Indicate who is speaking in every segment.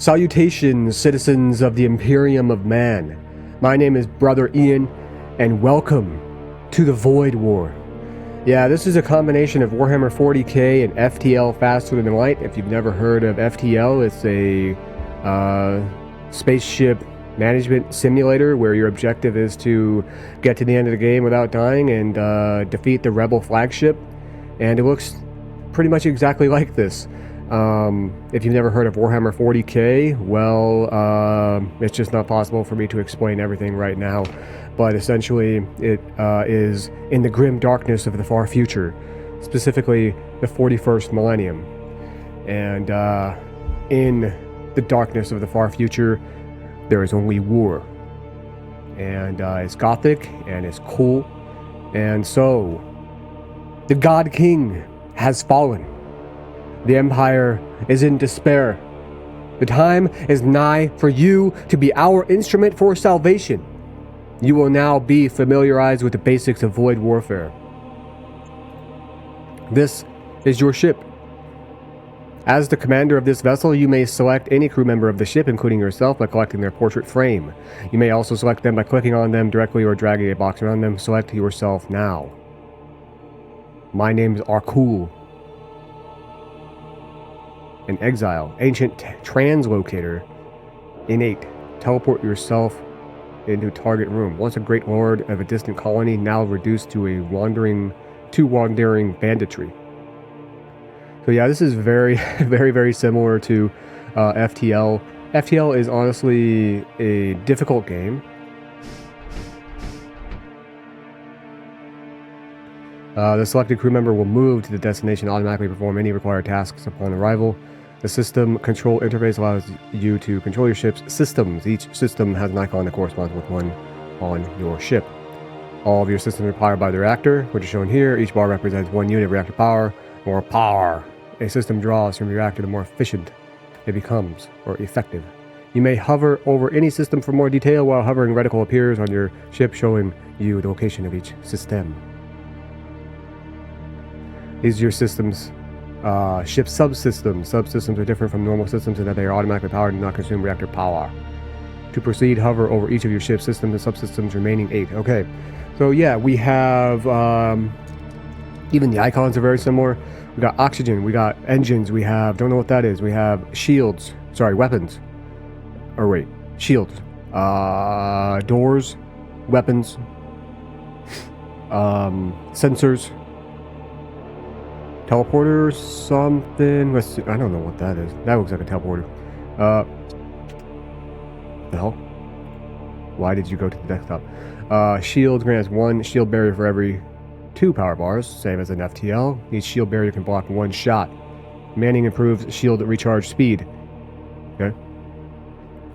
Speaker 1: Salutations, citizens of the Imperium of Man. My name is Brother Ian, and welcome to the Void War. Yeah, this is a combination of Warhammer 40k and FTL Faster Than Light. If you've never heard of FTL, it's a spaceship management simulator where your objective is to get to the end of the game without dying and defeat the rebel flagship. And it looks pretty much exactly like this. If you've never heard of Warhammer 40k, well, it's just not possible for me to explain everything right now. But essentially, it is in the grim darkness of the far future, specifically the 41st millennium. And in the darkness of the far future, there is only war. And it's gothic, and it's cool. And so, the God King has fallen. The Empire is in despair. The time is nigh for you to be our instrument for salvation. You will now be familiarized with the basics of void warfare. This is your ship. As the commander of this vessel, you may select any crew member of the ship, including yourself, by collecting their portrait frame. You may also select them by clicking on them directly or dragging a box around them. Select yourself now. My name's Arkul. An exile, ancient translocator, innate. Teleport yourself into target room. Once a great lord of a distant colony, now reduced to wandering banditry. So yeah, this is very, very similar to FTL. FTL is honestly a difficult game. The selected crew member will move to the destination and automatically perform any required tasks upon arrival. The system control interface allows you to control your ship's systems. Each system has an icon that corresponds with one on your ship. All of your systems are powered by the reactor, which is shown here. Each bar represents one unit of reactor power. More power a system draws from the reactor, the more efficient it becomes, or effective. You may hover over any system for more detail. While hovering, reticle appears on your ship, showing you the location of each system. These are your systems. Ship subsystems. Subsystems are different from normal systems in that they are automatically powered and do not consume reactor power. To proceed, hover over each of your ship systems and subsystems, remaining 8. Okay, so yeah, we have even the icons are very similar. We got oxygen, we got engines, we have, don't know what that is, we have shields, sorry, weapons. Or wait, shields. Doors, weapons, sensors. Teleporter or something. Let's see. I don't know what that is. That looks like a teleporter. The hell? Why did you go to the desktop? Shield grants 1 shield barrier for every 2 power bars, same as an FTL. Each shield barrier can block 1 shot. Manning improves shield recharge speed. Okay.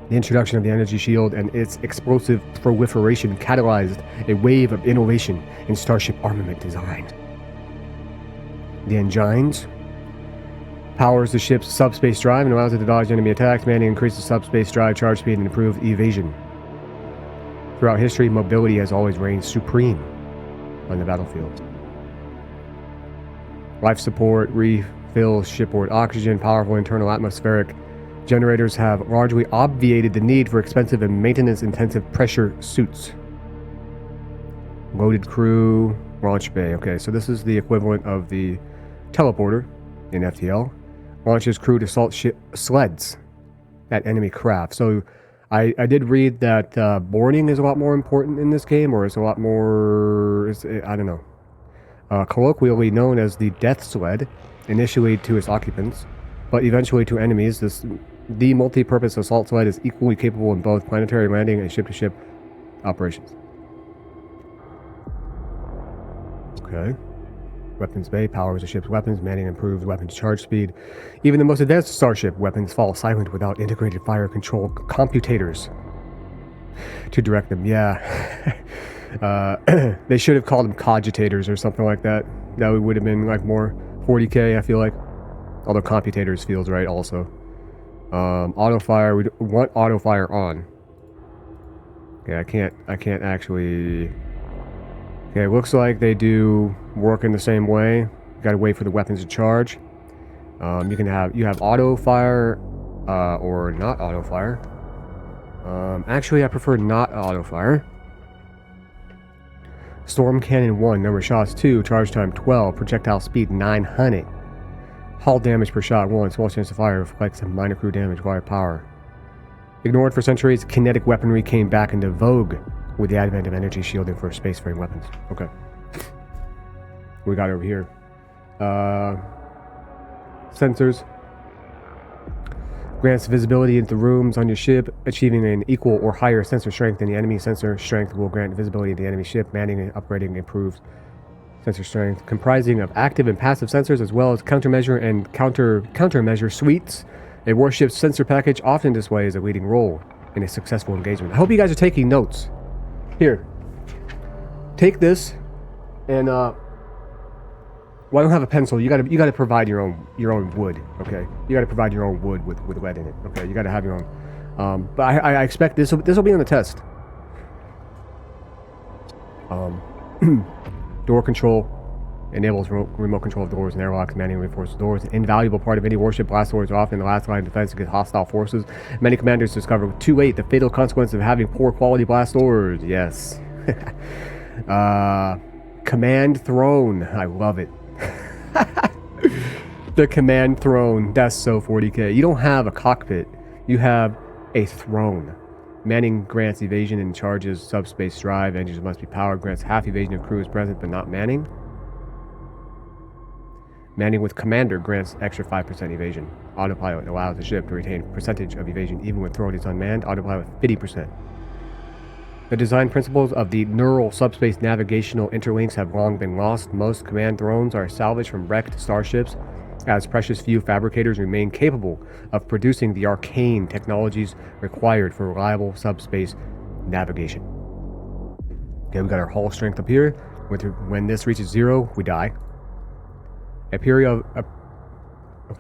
Speaker 1: The introduction of the energy shield and its explosive proliferation catalyzed a wave of innovation in starship armament design. The engines powers the ship's subspace drive and allows it to dodge enemy attacks. Manning increases subspace drive charge speed and improves evasion. Throughout history, mobility has always reigned supreme on the battlefield. Life support refills shipboard oxygen. Powerful internal atmospheric generators have largely obviated the need for expensive and maintenance-intensive pressure suits. Loaded crew, launch bay. Okay, so this is the equivalent of the teleporter in FTL. Launches crew to assault sleds at enemy craft. So I did read that boarding is a lot more important in this game, or it's a lot more, I don't know. Colloquially known as the death sled, initially to its occupants, but eventually to enemies. The multi-purpose assault sled is equally capable in both planetary landing and ship-to-ship operations. Okay. Weapons bay powers the ship's weapons. Manning improves weapons charge speed. Even the most advanced starship weapons fall silent without integrated fire control computators to direct them. Yeah. They should have called them cogitators or something like that. That would have been like more 40k, I feel like. Although computators feels right also. Auto fire. We want auto fire on. Okay, I can't actually. Okay, it looks like they do work in the same way. You gotta wait for the weapons to charge. You have auto fire Or not auto fire. Actually, I prefer not auto fire. Storm Cannon 1, number of shots 2, charge time 12, projectile speed 900. Hull damage per shot 1, small chance of fire, reflects some minor crew damage, wire power. Ignored for centuries, kinetic weaponry came back into vogue with the advent of energy shielding for space frame weapons. Okay. What we got over here? Sensors. Grants visibility into rooms on your ship, achieving an equal or higher sensor strength than the enemy. Sensor strength will grant visibility to the enemy ship. Manning and upgrading improves sensor strength, comprising of active and passive sensors as well as countermeasure and countermeasure suites. A warship's sensor package often displays a leading role in a successful engagement. I hope you guys are taking notes. Here, take this, and well, I don't have a pencil. You gotta provide your own wood. Okay, you gotta provide your own wood with lead in it. Okay, you gotta have your own. But I expect this will be on the test. Door control enables remote control of doors and airlocks. Manually reinforces doors. An invaluable part of any warship. Blast doors are often the last line of defense against hostile forces. Many commanders discover too late the fatal consequence of having poor quality blast doors. Yes. Command throne. I love it. The command throne. That's so 40k. You don't have a cockpit. You have a throne. Manning grants evasion and charges subspace drive. Engines must be powered. Grants half evasion if crew is present, but not manning. Manning with commander grants extra 5% evasion. Autopilot allows the ship to retain percentage of evasion even when throne is unmanned. Autopilot 50%. The design principles of the neural subspace navigational interlinks have long been lost. Most command thrones are salvaged from wrecked starships, as precious few fabricators remain capable of producing the arcane technologies required for reliable subspace navigation. Okay, we got our hull strength up here. When this reaches 0, we die.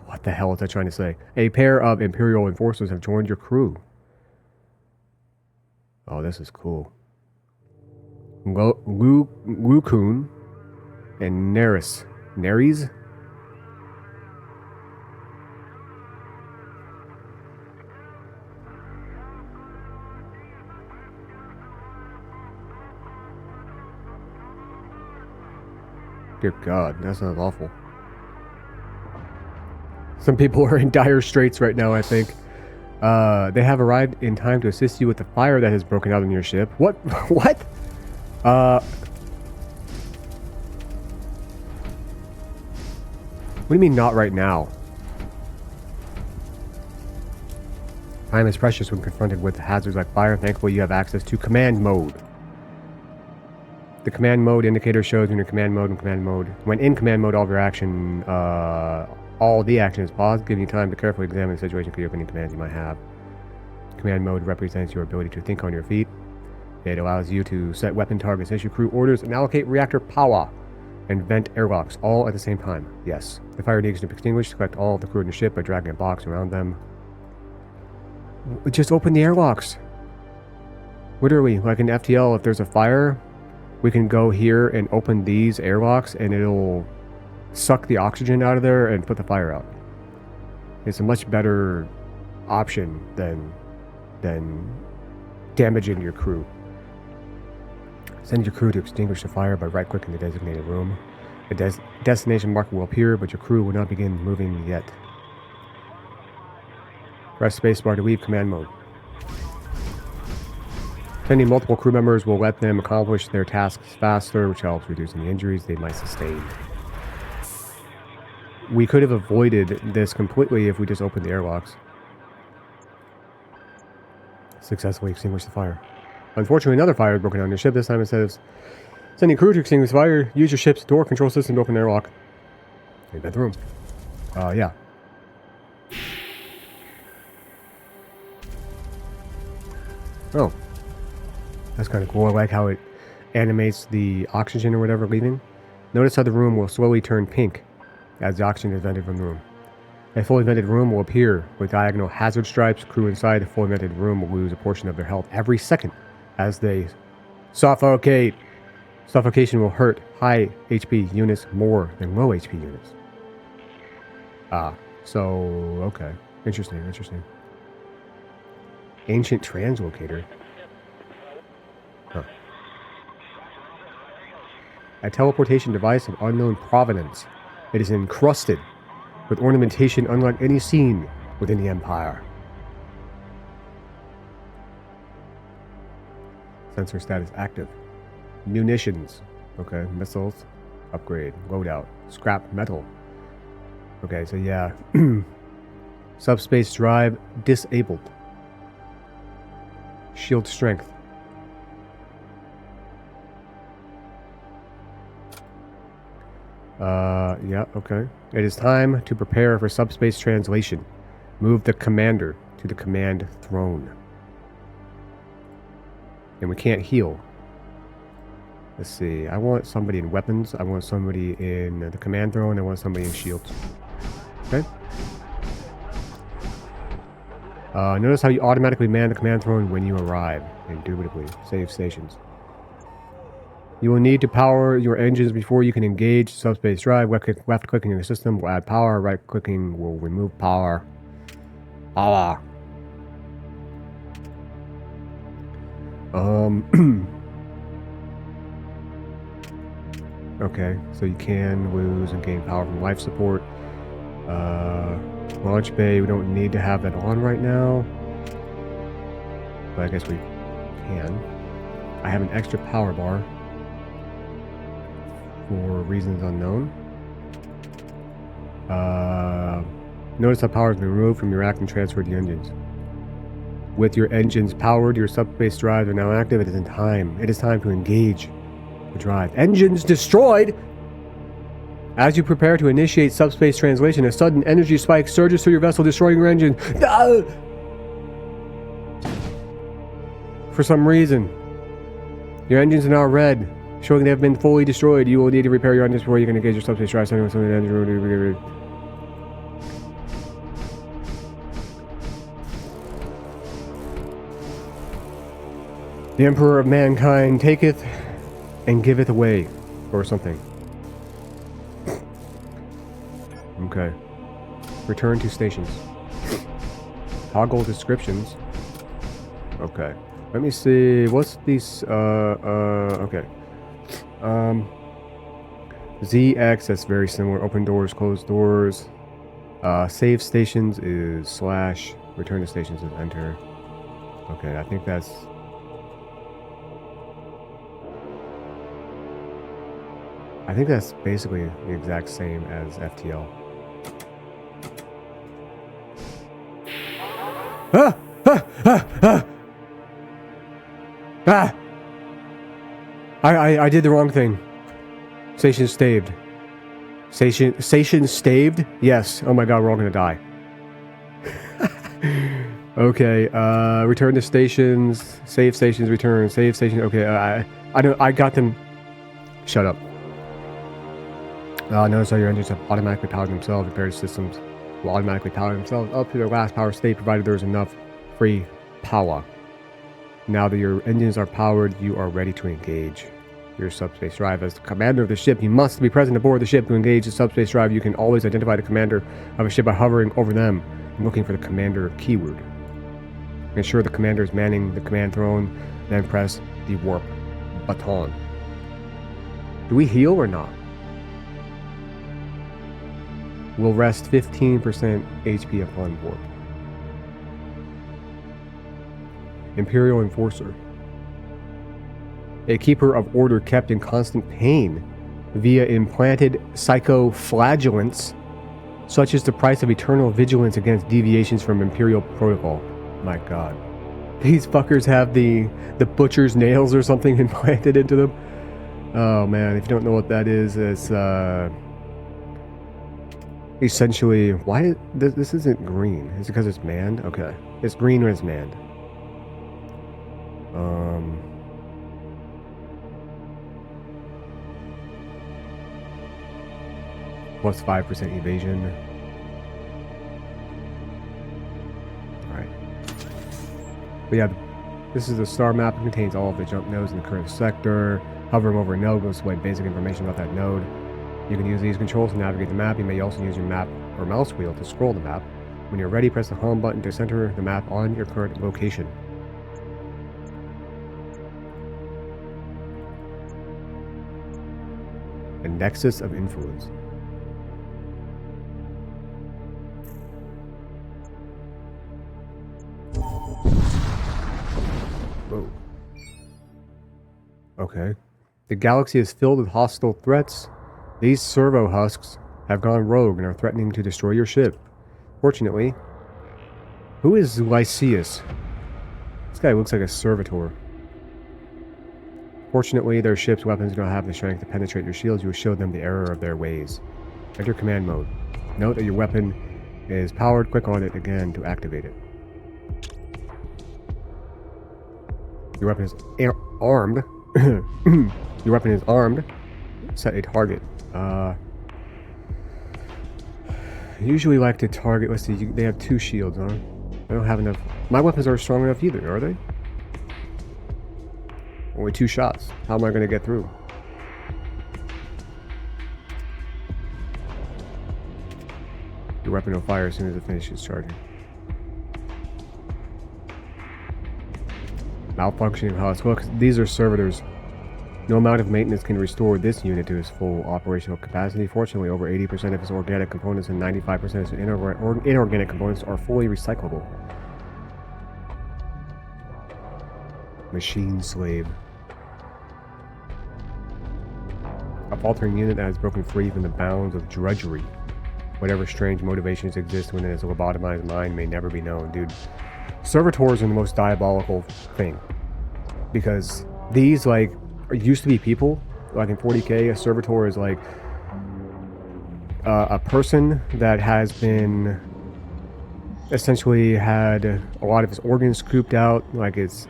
Speaker 1: What the hell is I trying to say? A pair of Imperial enforcers have joined your crew. Oh, this is cool. Lukun and Neris. Neres? Dear God, that sounds awful. Some people are in dire straits right now, I think. They have arrived in time to assist you with the fire that has broken out on your ship. What? What? What do you mean not right now? Time is precious when confronted with hazards like fire. Thankfully, you have access to command mode. The command mode indicator shows when you're command mode and command mode. When in command mode, all of your action, all the action is paused, giving you time to carefully examine the situation for any commands you might have. Command mode represents your ability to think on your feet. It allows you to set weapon targets, issue crew orders, and allocate reactor power and vent airlocks all at the same time. Yes. The fire needs to be extinguished. Collect all of the crew in the ship by dragging a box around them. Just open the airlocks. Literally, like in FTL, if there's a fire, we can go here and open these airlocks and it'll suck the oxygen out of there and put the fire out. It's a much better option than damaging your crew. Send your crew to extinguish the fire by right-clicking the designated room. A destination marker will appear, but your crew will not begin moving yet. Press spacebar to leave command mode. Sending multiple crew members will let them accomplish their tasks faster, which helps reduce any injuries they might sustain. We could have avoided this completely if we just opened the airlocks. Successfully extinguished the fire. Unfortunately, another fire has broken out on your ship. This time, instead of sending crew to extinguish the fire, use your ship's door control system to open the airlock. Invent the room. Yeah. Oh. That's kind of cool. I like how it animates the oxygen or whatever leaving. Notice how the room will slowly turn pink as the oxygen is vented from the room. A fully vented room will appear with diagonal hazard stripes. Crew inside a fully vented room will lose a portion of their health every second as they suffocate. Suffocation will hurt high HP units more than low HP units. Okay. Interesting. Ancient translocator. Huh. A teleportation device of unknown provenance. It is encrusted with ornamentation unlike any seen within the Empire. Sensor status active. Munitions. Okay, missiles. Upgrade. Loadout. Scrap metal. Okay, so yeah. Subspace drive disabled. Shield strength. Yeah, okay. It is time to prepare for subspace translation. Move the commander to the command throne. And we can't heal. Let's see. I want somebody in weapons. I want somebody in the command throne. I want somebody in shields. Okay. Notice how you automatically man the command throne when you arrive. Indubitably. Save stations. You will need to power your engines before you can engage subspace drive. Left clicking in the system will add power. Right clicking will remove power. Power. Okay, so you can lose and gain power from life support. Launch bay, we don't need to have that on right now. But I guess we can. I have an extra power bar. For reasons unknown. Notice how power has been removed from your rack and transferred to the engines. With your engines powered, your subspace drives are now active. It is time to engage the drive. Engines destroyed! As you prepare to initiate subspace translation, a sudden energy spike surges through your vessel, destroying your engine. For some reason, your engines are now red, showing they have been fully destroyed. You will need to repair your engines before you can engage your subspace drive. The Emperor of Mankind taketh and giveth away, or something. Okay. Return to stations. Toggle descriptions. Okay. Let me see. What's these? Okay. ZX, that's very similar. Open doors, close doors. Save stations is /. Return to stations is enter. Okay, I think that's... basically the exact same as FTL. Ah! Ah! Ah! Ah! Ah! I did the wrong thing. Station staved. Station staved? Yes. Oh my god, we're all gonna die. Okay, return to stations. Save stations, return. Save station. Okay, I got them. Shut up. Notice how your engines have automatically powered themselves. Repair systems will automatically power themselves up to their last power state, provided there's enough free power. Now that your engines are powered, you are ready to engage your subspace drive. As the commander of the ship, you must be present aboard the ship to engage the subspace drive. You can always identify the commander of a ship by hovering over them and looking for the commander keyword. Ensure the commander is manning the command throne, then press the warp button. Do we heal or not? Will rest 15% HP upon warp. Imperial Enforcer. A keeper of order kept in constant pain via implanted psychoflagellants, such as the price of eternal vigilance against deviations from Imperial protocol. My god. These fuckers have the butcher's nails or something implanted into them. Oh man, if you don't know what that is, it's essentially... Why... This isn't green. Is it because it's manned? Okay. It's green when it's manned. Plus 5% evasion. Alright. But yeah, this is the star map. It contains all of the jump nodes in the current sector. Hovering over a node will display basic information about that node. You can use these controls to navigate the map. You may also use your map or mouse wheel to scroll the map. When you're ready, press the home button to center the map on your current location. A nexus of influence. Whoa. Okay. The galaxy is filled with hostile threats. These servo husks have gone rogue and are threatening to destroy your ship. Fortunately, who is Lyceus? This guy looks like a servitor. Fortunately, their ship's weapons do not have the strength to penetrate your shields. You will show them the error of their ways. Enter command mode. Note that your weapon is powered. Click on it again to activate it. Your weapon is armed. Your weapon is armed. Set a target. Usually like to target. Let's see. They have 2 shields on. I don't have enough. My weapons aren't strong enough either, are they? Only 2 shots. How am I going to get through? Your weapon will fire as soon as it finishes charging. Malfunctioning husk. Look, these are servitors. No amount of maintenance can restore this unit to its full operational capacity. Fortunately, over 80% of its organic components and 95% of its inorganic components are fully recyclable. Machine slave. A faltering unit that has broken free from the bounds of drudgery. Whatever strange motivations exist within its lobotomized mind may never be known. Dude, servitors are the most diabolical thing. Because these, like, used to be people. Like in 40k, a servitor is like a person that has been essentially had a lot of his organs scooped out, like it's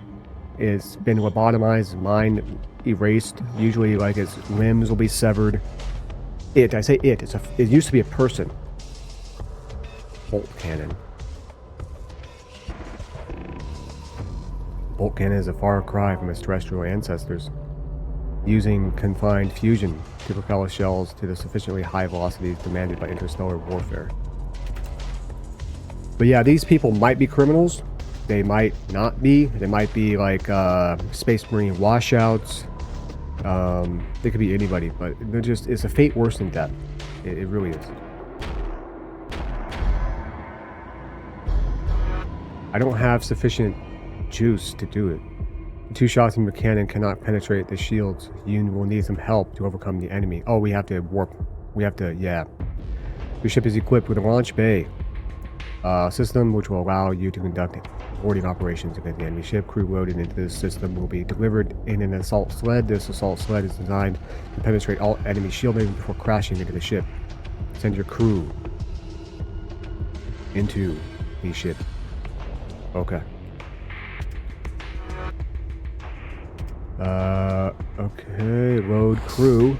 Speaker 1: been lobotomized, mind erased. Usually, like its limbs will be severed. It used to be a person. Bolt cannon. Bolt cannon is a far cry from its terrestrial ancestors, using confined fusion to propel its shells to the sufficiently high velocities demanded by interstellar warfare. But yeah, these people might be criminals. They might not be. They might be like Space Marine washouts. They could be anybody, but they're just, it's a fate worse than death. It really is. I don't have sufficient juice to do it. 2 shots from your cannon cannot penetrate the shields. You will need some help to overcome the enemy. Oh, we have to warp. Yeah. Your ship is equipped with a launch bay system, which will allow you to conduct boarding operations against the enemy ship. Crew loaded into this system will be delivered in an assault sled. This assault sled is designed to penetrate all enemy shielding before crashing into the ship. Send your crew into the ship. Okay. Okay, load crew.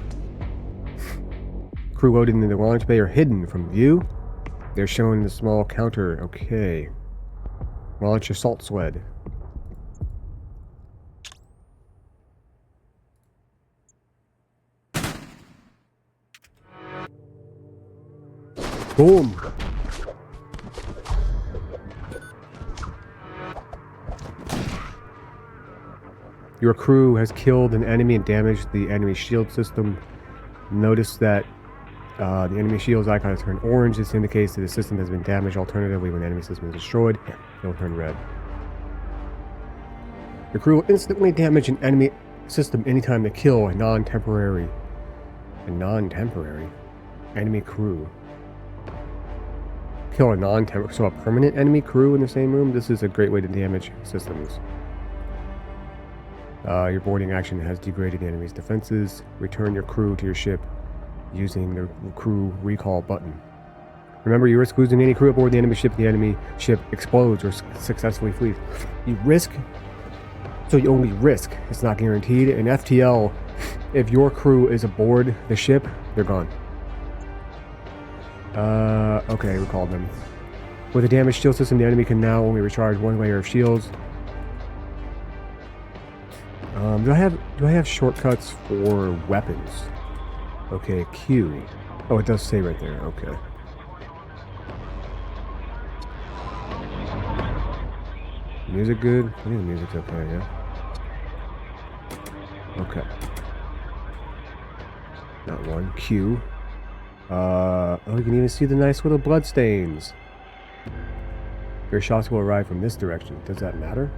Speaker 1: Crew loaded in the launch bay are hidden from view. They're shown in the small counter. Okay. Launch assault sled. Boom! Your crew has killed an enemy and damaged the enemy shield system. Notice that the enemy shield's icon has turned orange. This indicates that the system has been damaged. Alternatively, when the enemy system is destroyed, it will turn red. Your crew will instantly damage an enemy system anytime they kill a non-temporary enemy crew. Kill a non-temporary, so a permanent enemy crew in the same room? This is a great way to damage systems. Your boarding action has degraded the enemy's defenses. Return your crew to your ship using the crew recall button. Remember, you risk losing any crew aboard the enemy ship if the enemy ship explodes or successfully flees. You risk, so you only risk. It's not guaranteed. In FTL, if your crew is aboard the ship, they're gone. Okay, recall them. With a damaged shield system, the enemy can now only recharge 1 layer of shields. Do I have shortcuts for weapons? Okay, Q. Oh, it does say right there. Okay. Music good? I think the music's okay, yeah. Okay. Not one. Q. Oh, you can even see the nice little blood stains. Your shots will arrive from this direction. Does that matter?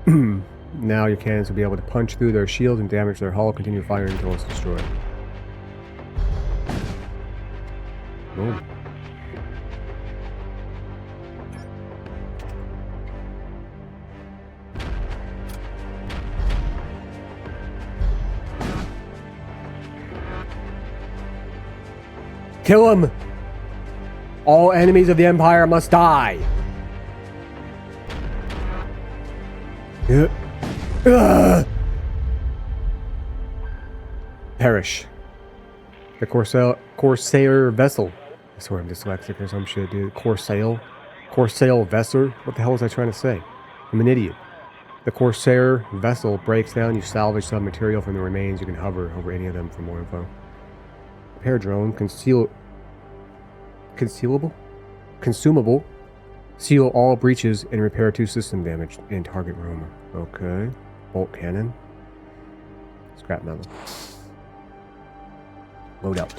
Speaker 1: Now your cannons will be able to punch through their shields and damage their hull. Continue firing until it's destroyed. Boom. Kill him! All enemies of the Empire must die! Perish. The Corsair vessel. I swear I'm dyslexic or some shit, dude. Corsair vessel? What the hell was I trying to say? I'm an idiot. The Corsair vessel breaks down. You salvage some material from the remains. You can hover over any of them for more info. Repair drone. Consumable. Seal all breaches and repair 2 system damage in target room. Okay. Bolt cannon. Scrap metal. Loadout.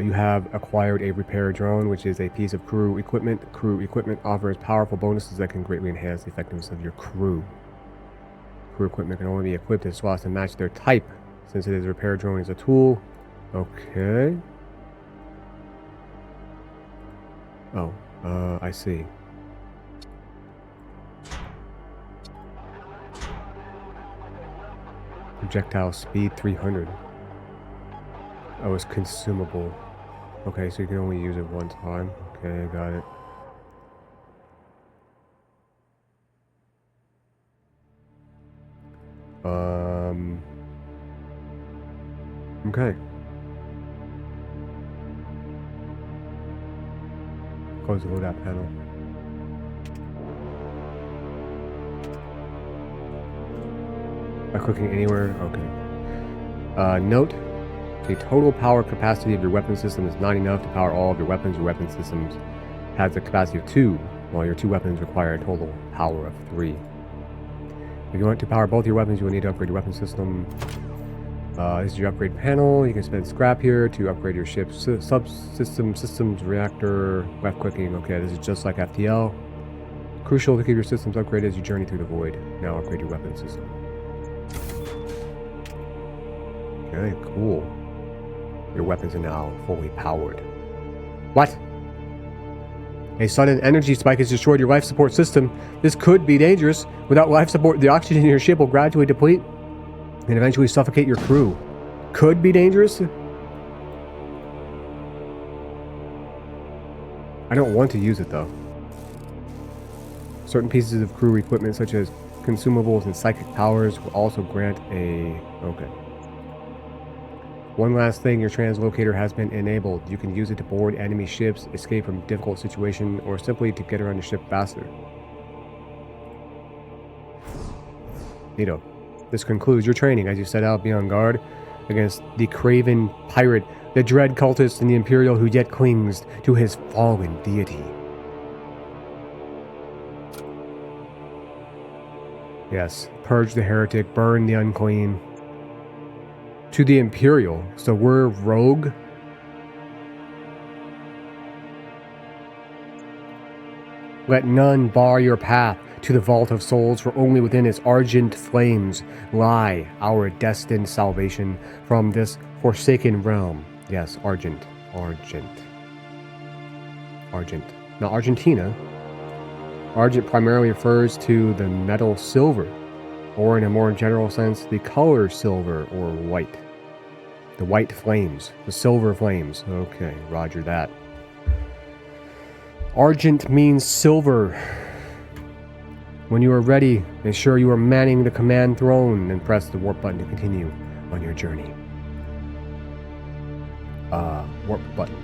Speaker 1: You have acquired a repair drone, which is a piece of crew equipment. Crew equipment offers powerful bonuses that can greatly enhance the effectiveness of your crew. Crew equipment can only be equipped as slots to match their type. Since it is a repair drone is a tool. Okay. Oh, I see. Projectile speed 300. Oh, it's consumable. Okay, so you can only use it one time. Okay, got it. Okay. Close the loadout panel. By clicking anywhere? Okay. Note, the total power capacity of your weapon system is not enough to power all of your weapons. Your weapon systems has a capacity of 2, while your 2 weapons require a total power of 3. If you want to power both your weapons, you will need to upgrade your weapon system. This is your upgrade panel. You can spend scrap here to upgrade your ship's systems, reactor, left clicking. Okay, this is just like FTL. Crucial to keep your systems upgraded as you journey through the void. Now upgrade your weapon system. Okay, cool. Your weapons are now fully powered. What? A sudden energy spike has destroyed your life support system. This could be dangerous. Without life support, the oxygen in your ship will gradually deplete and eventually suffocate your crew. Could be dangerous? I don't want to use it though. Certain pieces of crew equipment such as consumables and psychic powers will also grant a... Okay. One last thing, your translocator has been enabled. You can use it to board enemy ships, escape from difficult situation, or simply to get around your ship faster. Neato. This concludes your training as you set out be on guard against the craven pirate, the dread cultist, and the Imperial who yet clings to his fallen deity. Yes, purge the heretic, burn the unclean. To the Imperial, so we're rogue? Let none bar your path to the vault of souls, for only within its argent flames lie our destined salvation from this forsaken realm. Yes, argent. Now, Argentina. Argent primarily refers to the metal silver, or in a more general sense, the color silver or white. The white flames, the silver flames. Okay, roger that. Argent means silver. When you are ready, ensure you are manning the command throne and press the warp button to continue on your journey. Warp button.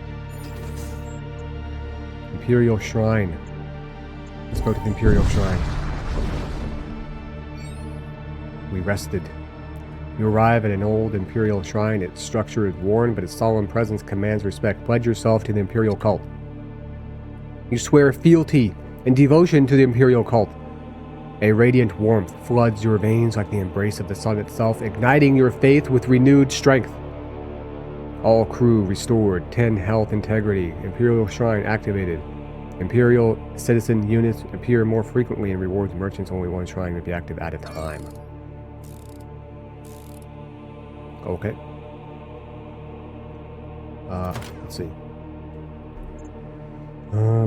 Speaker 1: Imperial Shrine. Let's go to the Imperial Shrine. We rested. You arrive at an old Imperial Shrine. Its structure is worn, but its solemn presence commands respect. Pledge yourself to the Imperial cult. You swear fealty and devotion to the Imperial cult. A radiant warmth floods your veins like the embrace of the sun itself, igniting your faith with renewed strength. All crew restored, 10 health integrity, Imperial Shrine activated. Imperial citizen units appear more frequently and rewards merchants only one shrine will be active at a time. Okay. Let's see.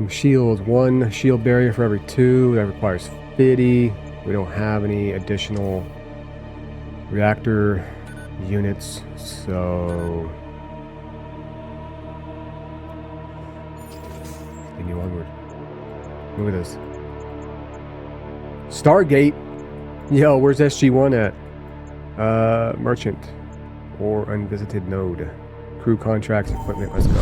Speaker 1: Shields, 1 shield barrier for every 2. That requires 50. We don't have any additional reactor units, so continue onward. Look at this. Stargate. Yo, where's SG1 at? Merchant or unvisited node. Crew contracts, equipment. Let's go.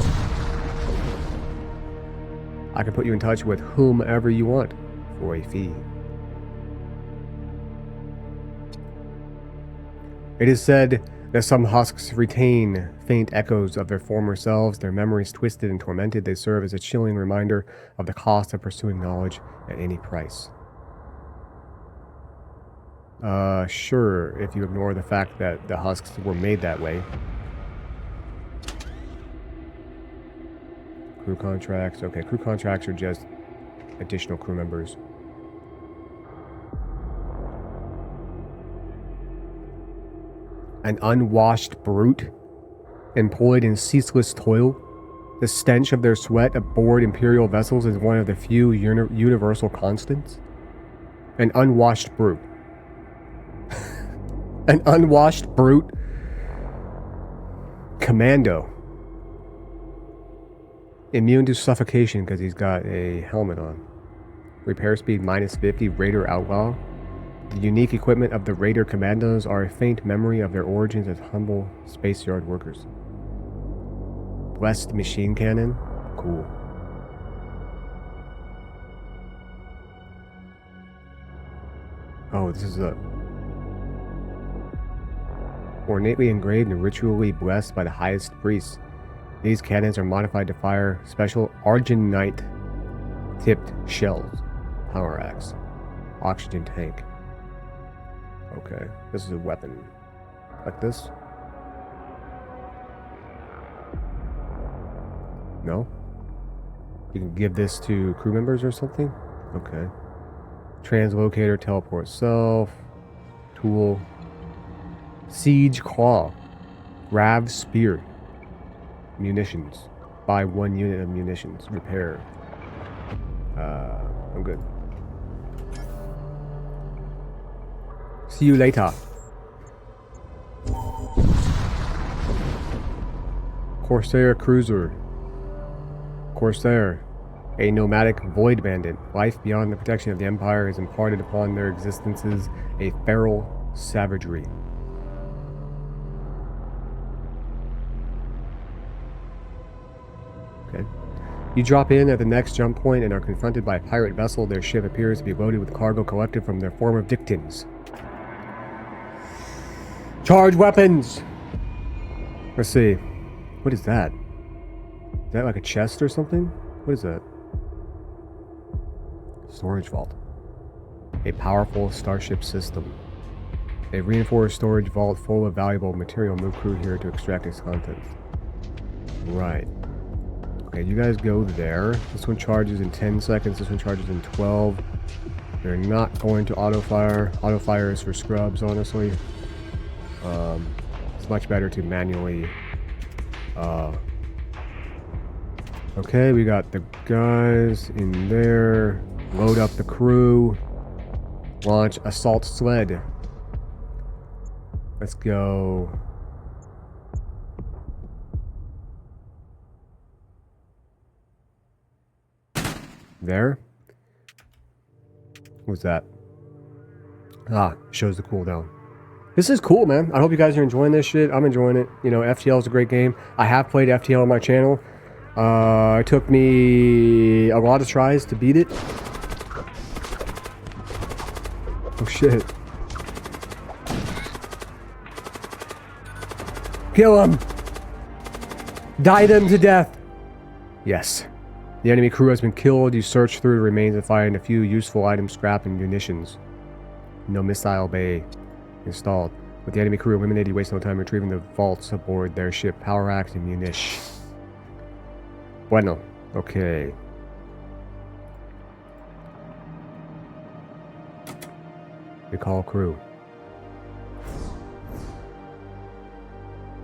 Speaker 1: I can put you in touch with whomever you want for a fee. It is said that some husks retain faint echoes of their former selves, their memories twisted and tormented. They serve as a chilling reminder of the cost of pursuing knowledge at any price. Sure, if you ignore the fact that the husks were made that way. Crew contracts. Okay, crew contracts are just additional crew members. An unwashed brute, employed in ceaseless toil. The stench of their sweat aboard Imperial vessels is one of the few universal constants. An unwashed brute. An unwashed brute. Commando. Immune to suffocation because he's got a helmet on. Repair speed -50. Raider outlaw. The unique equipment of the Raider commandos are a faint memory of their origins as humble space yard workers. Blessed machine cannon. Cool. Oh, this is a ornately engraved and ritually blessed by the highest priests. These cannons are modified to fire special argent tipped shells. Power axe. Oxygen tank. Okay, this is a weapon. Like this? No? You can give this to crew members or something? Okay. Translocator, teleport self. Tool. Siege claw. Grav spear. Munitions. Buy 1 unit of munitions. Repair. I'm good. See you later. Corsair cruiser. Corsair. A nomadic void bandit. Life beyond the protection of the Empire has imparted upon their existences a feral savagery. Okay. You drop in at the next jump point and are confronted by a pirate vessel. Their ship appears to be loaded with cargo collected from their former victims. Charge weapons! Let's see. What is that? Is that like a chest or something? What is that? Storage vault. A powerful starship system. A reinforced storage vault full of valuable material. Move crew here to extract its contents. Right. Okay, you guys go there. This one charges in 10 seconds. This one charges in 12. They're not going to auto fire. Auto fire is for scrubs, honestly. It's much better to manually. Okay, we got the guys in there. Load up the crew. Launch assault sled. Let's go. There. What's that? Ah, shows the cooldown. This is cool, man. I hope you guys are enjoying this shit. I'm enjoying it. You know, FTL is a great game. I have played FTL on my channel. It took me a lot of tries to beat it. Oh, shit. Kill him! Die them to death! Yes. The enemy crew has been killed. You search through the remains and find a few useful items, scrap, and munitions. No missile bay installed. With the enemy crew eliminated, you waste no time retrieving the vaults aboard their ship. Power axe and munition. Bueno. Okay. Recall crew.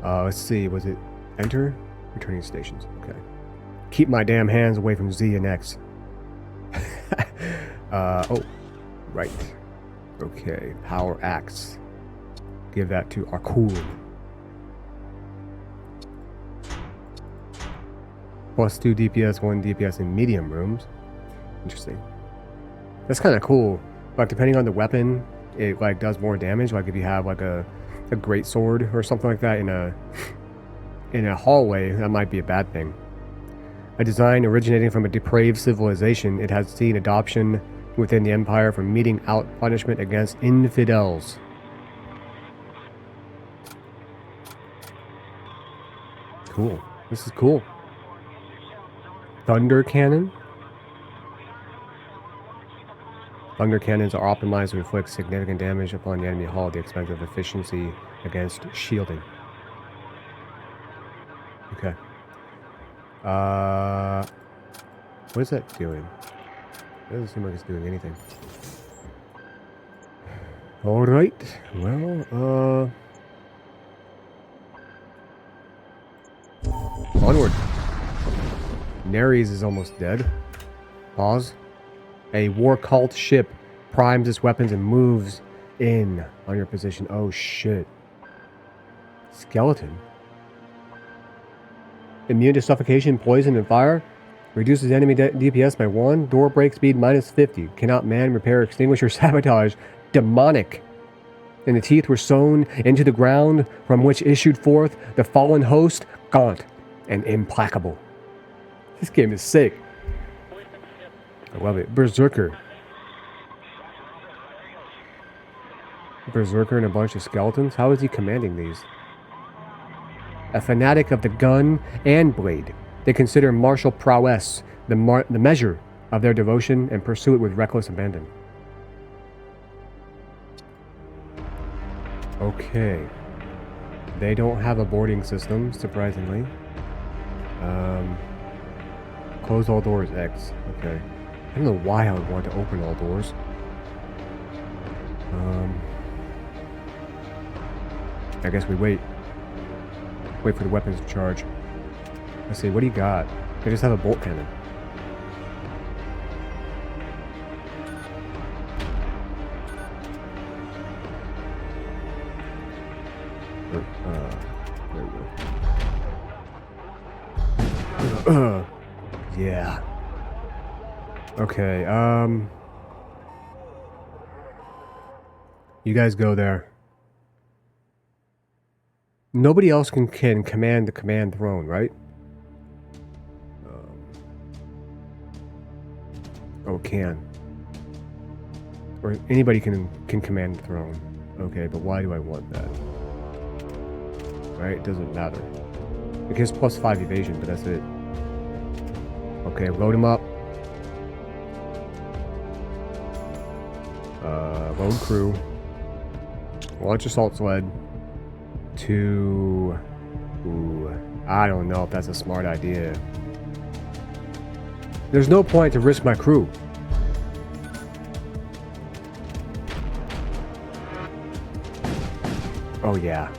Speaker 1: Let's see. Was it enter? Returning stations. Okay. Keep my damn hands away from Z and X. Oh. Right. Okay. Power axe. Give that to Arkul. Plus 2 DPS, 1 DPS in medium rooms. Interesting. That's kind of cool. Like, depending on the weapon, it like does more damage. Like if you have like a great sword or something like that in a hallway, that might be a bad thing. A design originating from a depraved civilization, it has seen adoption within the Empire for meting out punishment against infidels. Cool. This is cool. Thunder cannon. Thunder cannons are optimized to inflict significant damage upon the enemy hull at the expense of efficiency against shielding. Okay. What is that doing? It doesn't seem like it's doing anything. Alright. Well, onward. Neres is almost dead. Pause. A war cult ship primes its weapons and moves in on your position. Oh shit. Skeleton. Immune to suffocation, poison, and fire. Reduces enemy DPS by 1. Door break speed minus 50. Cannot man, repair, extinguish, or sabotage. Demonic. And the teeth were sewn into the ground, from which issued forth the fallen host, gaunt and implacable. This game is sick. I love it. Berserker. Berserker and a bunch of skeletons? How is he commanding these? A fanatic of the gun and blade. They consider martial prowess the measure of their devotion and pursue it with reckless abandon. Okay. They don't have a boarding system, surprisingly. Close all doors, X. Okay. I don't know why I would want to open all doors. I guess we wait. Wait for the weapons to charge. Let's see, what do you got? They just have a bolt cannon. There we go. Yeah. Okay, you guys go there. Nobody else can command the command throne, right? Oh, can. Or anybody can command the throne. Okay, but why do I want that? Right, it doesn't matter. It gives plus 5 evasion, but that's it. Okay, load him up. Load crew. Launch assault sled. To... Ooh, I don't know if that's a smart idea. There's no point to risk my crew. Oh yeah.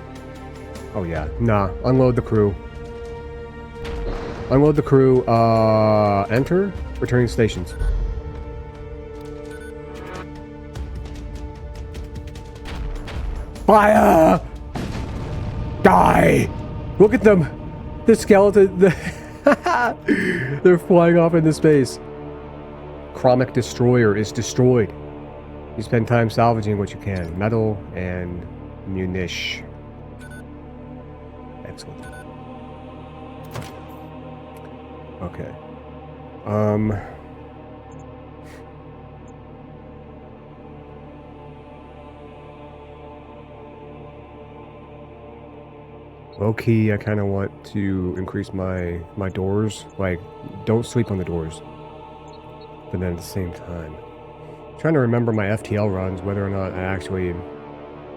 Speaker 1: Oh yeah. Nah, unload the crew. Unload the crew. Enter. Returning stations. Fire! Die! Look at them! The skeleton... They're flying off into space. Chromic Destroyer is destroyed. You spend time salvaging what you can. Metal and munition. Excellent. Okay. Low-key, I kind of want to increase my doors. Like, don't sleep on the doors. But then at the same time, I'm trying to remember my FTL runs, whether or not I actually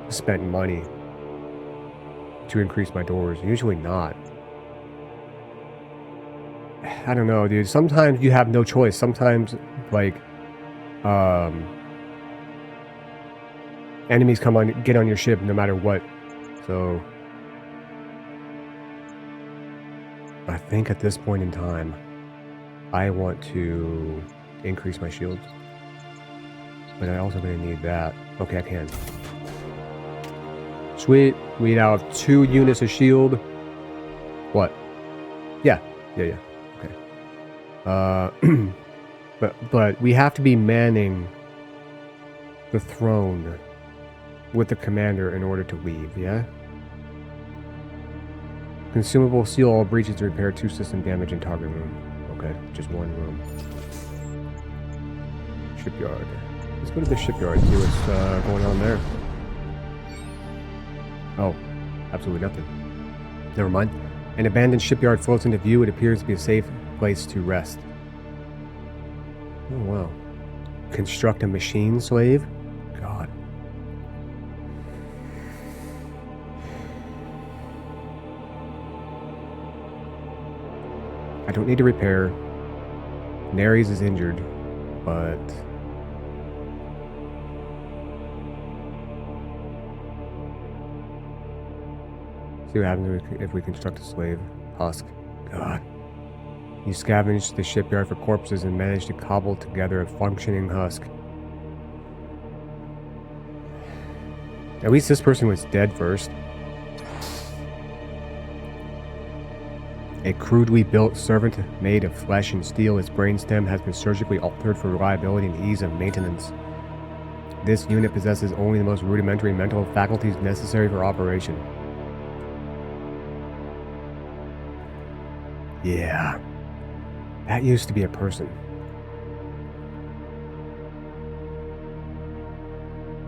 Speaker 1: spent money to increase my doors. Usually not. I don't know, dude. Sometimes you have no choice. Sometimes, like, enemies get on your ship no matter what. So I think at this point in time, I want to increase my shields. But I'm also going to need that. Okay, I can. Sweet. We now have 2 units of shield. What? Yeah. Okay. But we have to be manning the throne with the commander in order to leave, yeah? Consumable, seal all breaches to repair 2 system damage in target room. Okay, just 1 room. Shipyard. Let's go to the shipyard and see what's going on there. Oh, absolutely nothing. Never mind. An abandoned shipyard floats into view. It appears to be a safe place to rest. Oh, wow. Construct a machine slave? God. I don't need to repair. Nares is injured, but... see what happens if we construct a slave. Husk. God. You scavenged the shipyard for corpses and managed to cobble together a functioning husk. At least this person was dead first. A crudely built servant made of flesh and steel, its brainstem has been surgically altered for reliability and ease of maintenance. This unit possesses only the most rudimentary mental faculties necessary for operation. Yeah. That used to be a person.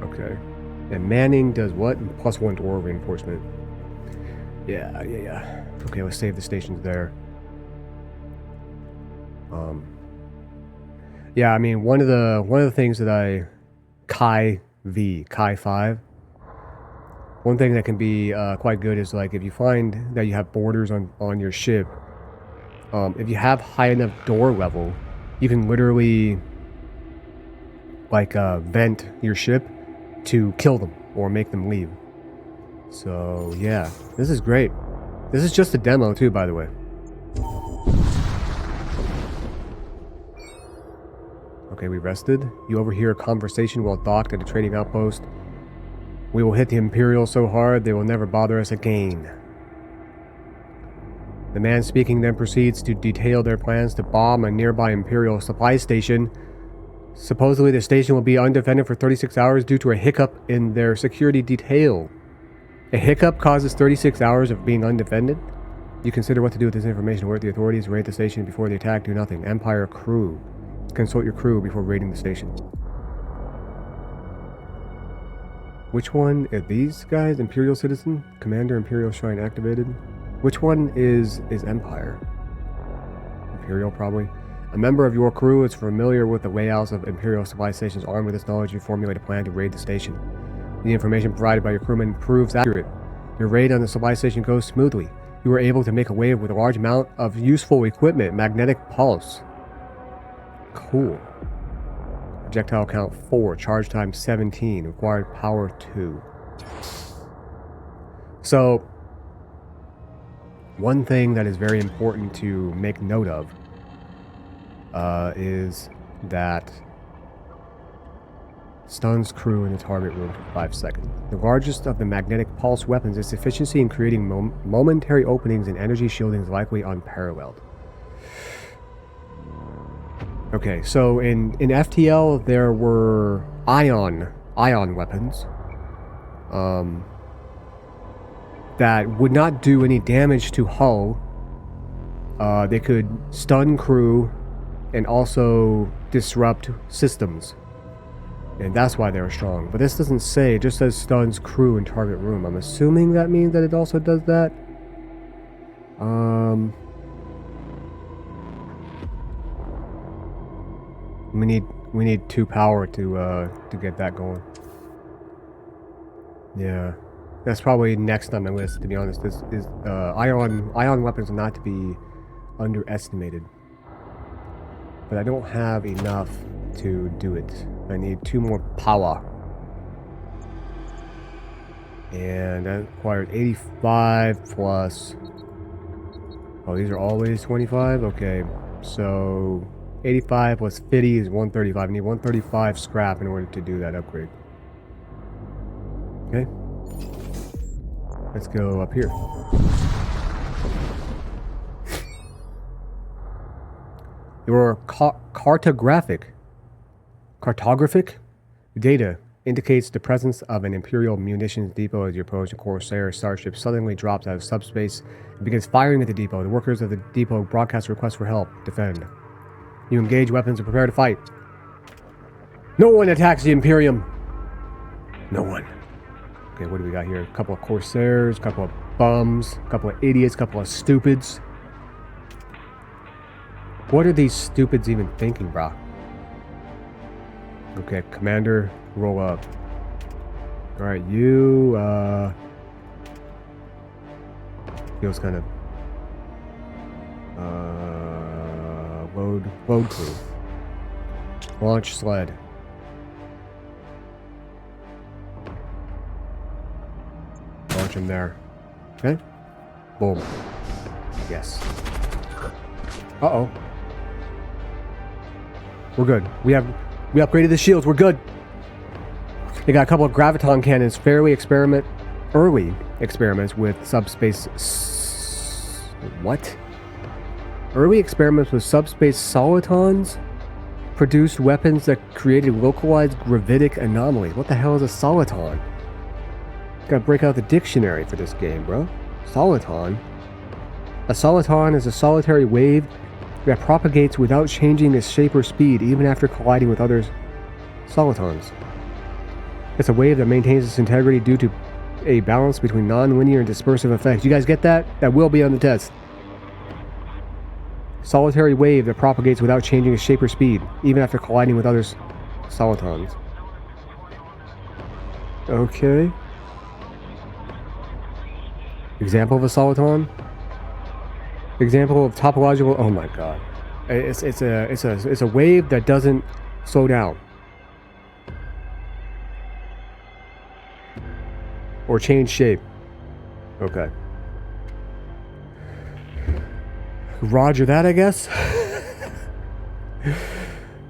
Speaker 1: Okay. And Manning does what? +1 door reinforcement. Yeah. Okay, let's save the stations there. Yeah, I mean, one of the things that Kai 5. One thing that can be quite good is, like, if you find that you have borders on your ship, if you have high enough door level, you can literally, like, vent your ship to kill them or make them leave. So yeah, this is great. This is just a demo too, by the way. Okay, we rested. You overhear a conversation while docked at a trading outpost. We will hit the Imperials so hard they will never bother us again. The man speaking then proceeds to detail their plans to bomb a nearby Imperial supply station. Supposedly the station will be undefended for 36 hours due to a hiccup in their security detail. A hiccup causes 36 hours of being undefended? You consider what to do with this information. Alert the authorities, raid the station before the attack, do nothing. Empire crew. Consult your crew before raiding the station. Which one are these guys? Imperial citizen? Commander Imperial Shrine activated? Which one is Empire? Imperial, probably. A member of your crew is familiar with the layouts of Imperial supply stations. Armed with this knowledge, you formulate a plan to raid the station. The information provided by your crewmen proves accurate. Your raid on the supply station goes smoothly. You were able to make away with a large amount of useful equipment. Magnetic pulse. Cool. Projectile count 4. Charge time 17. Required power 2. So, one thing that is very important to make note of is that stuns crew in the target room for 5 seconds. The largest of the magnetic pulse weapons, its efficiency in creating momentary openings and energy shielding is likely unparalleled. Okay, so in FTL there were ion weapons that would not do any damage to hull. They could stun crew and also disrupt systems. And that's why they were strong. But this doesn't say, it just says stuns crew in target room. I'm assuming that means that it also does that. Um, we need 2 power to get that going. Yeah, that's probably next on my list. To be honest, this is ion weapons are not to be underestimated. But I don't have enough to do it. I need 2 more power. And that requires 85 plus... Oh, these are always 25? Okay, so 85 plus 50 is 135. I need 135 scrap in order to do that upgrade. Okay. Let's go up here. Your cartographic data indicates the presence of an Imperial munitions depot as you approach. A Corsair starship suddenly drops out of subspace and begins firing at the depot. The workers of the depot broadcast requests for help. Defend. You engage weapons and prepare to fight. No one attacks the Imperium. No one. Okay, what do we got here? A couple of Corsairs, a couple of bums, a couple of idiots, a couple of stupids. What are these stupids even thinking, bro? Okay, Commander, roll up. Alright, you, feels kind of, load crew. Launch sled. Launch him there. Okay? Boom. Yes. Uh-oh. We're good. We upgraded the shields. We're good. They got a couple of graviton cannons. Early experiments with subspace... What? Early experiments with subspace solitons produced weapons that created localized gravitic anomalies. What the hell is a soliton? Gotta break out the dictionary for this game, bro. Soliton. A soliton is a solitary wave that propagates without changing its shape or speed, even after colliding with other solitons. It's a wave that maintains its integrity due to a balance between non-linear and dispersive effects. You guys get that? That will be on the test. Solitary wave that propagates without changing its shape or speed, even after colliding with other solitons. Okay. Example of a soliton? Example of topological. Oh my god, it's a wave that doesn't slow down or change shape. Okay. Roger that, I guess.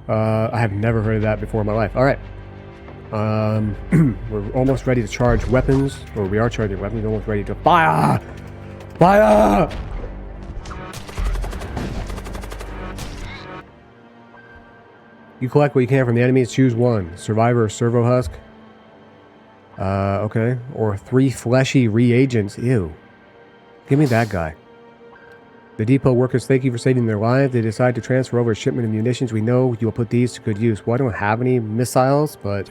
Speaker 1: I have never heard of that before in my life. All right. We're almost ready to charge weapons, or we are charging weapons. Almost ready to fire. Fire. You collect what you can from the enemies. Choose one. Survivor or servo husk. Okay. Or 3 fleshy reagents. Ew. Give me that guy. The depot workers thank you for saving their lives. They decide to transfer over a shipment of munitions. We know you will put these to good use. Well, I don't have any missiles, but...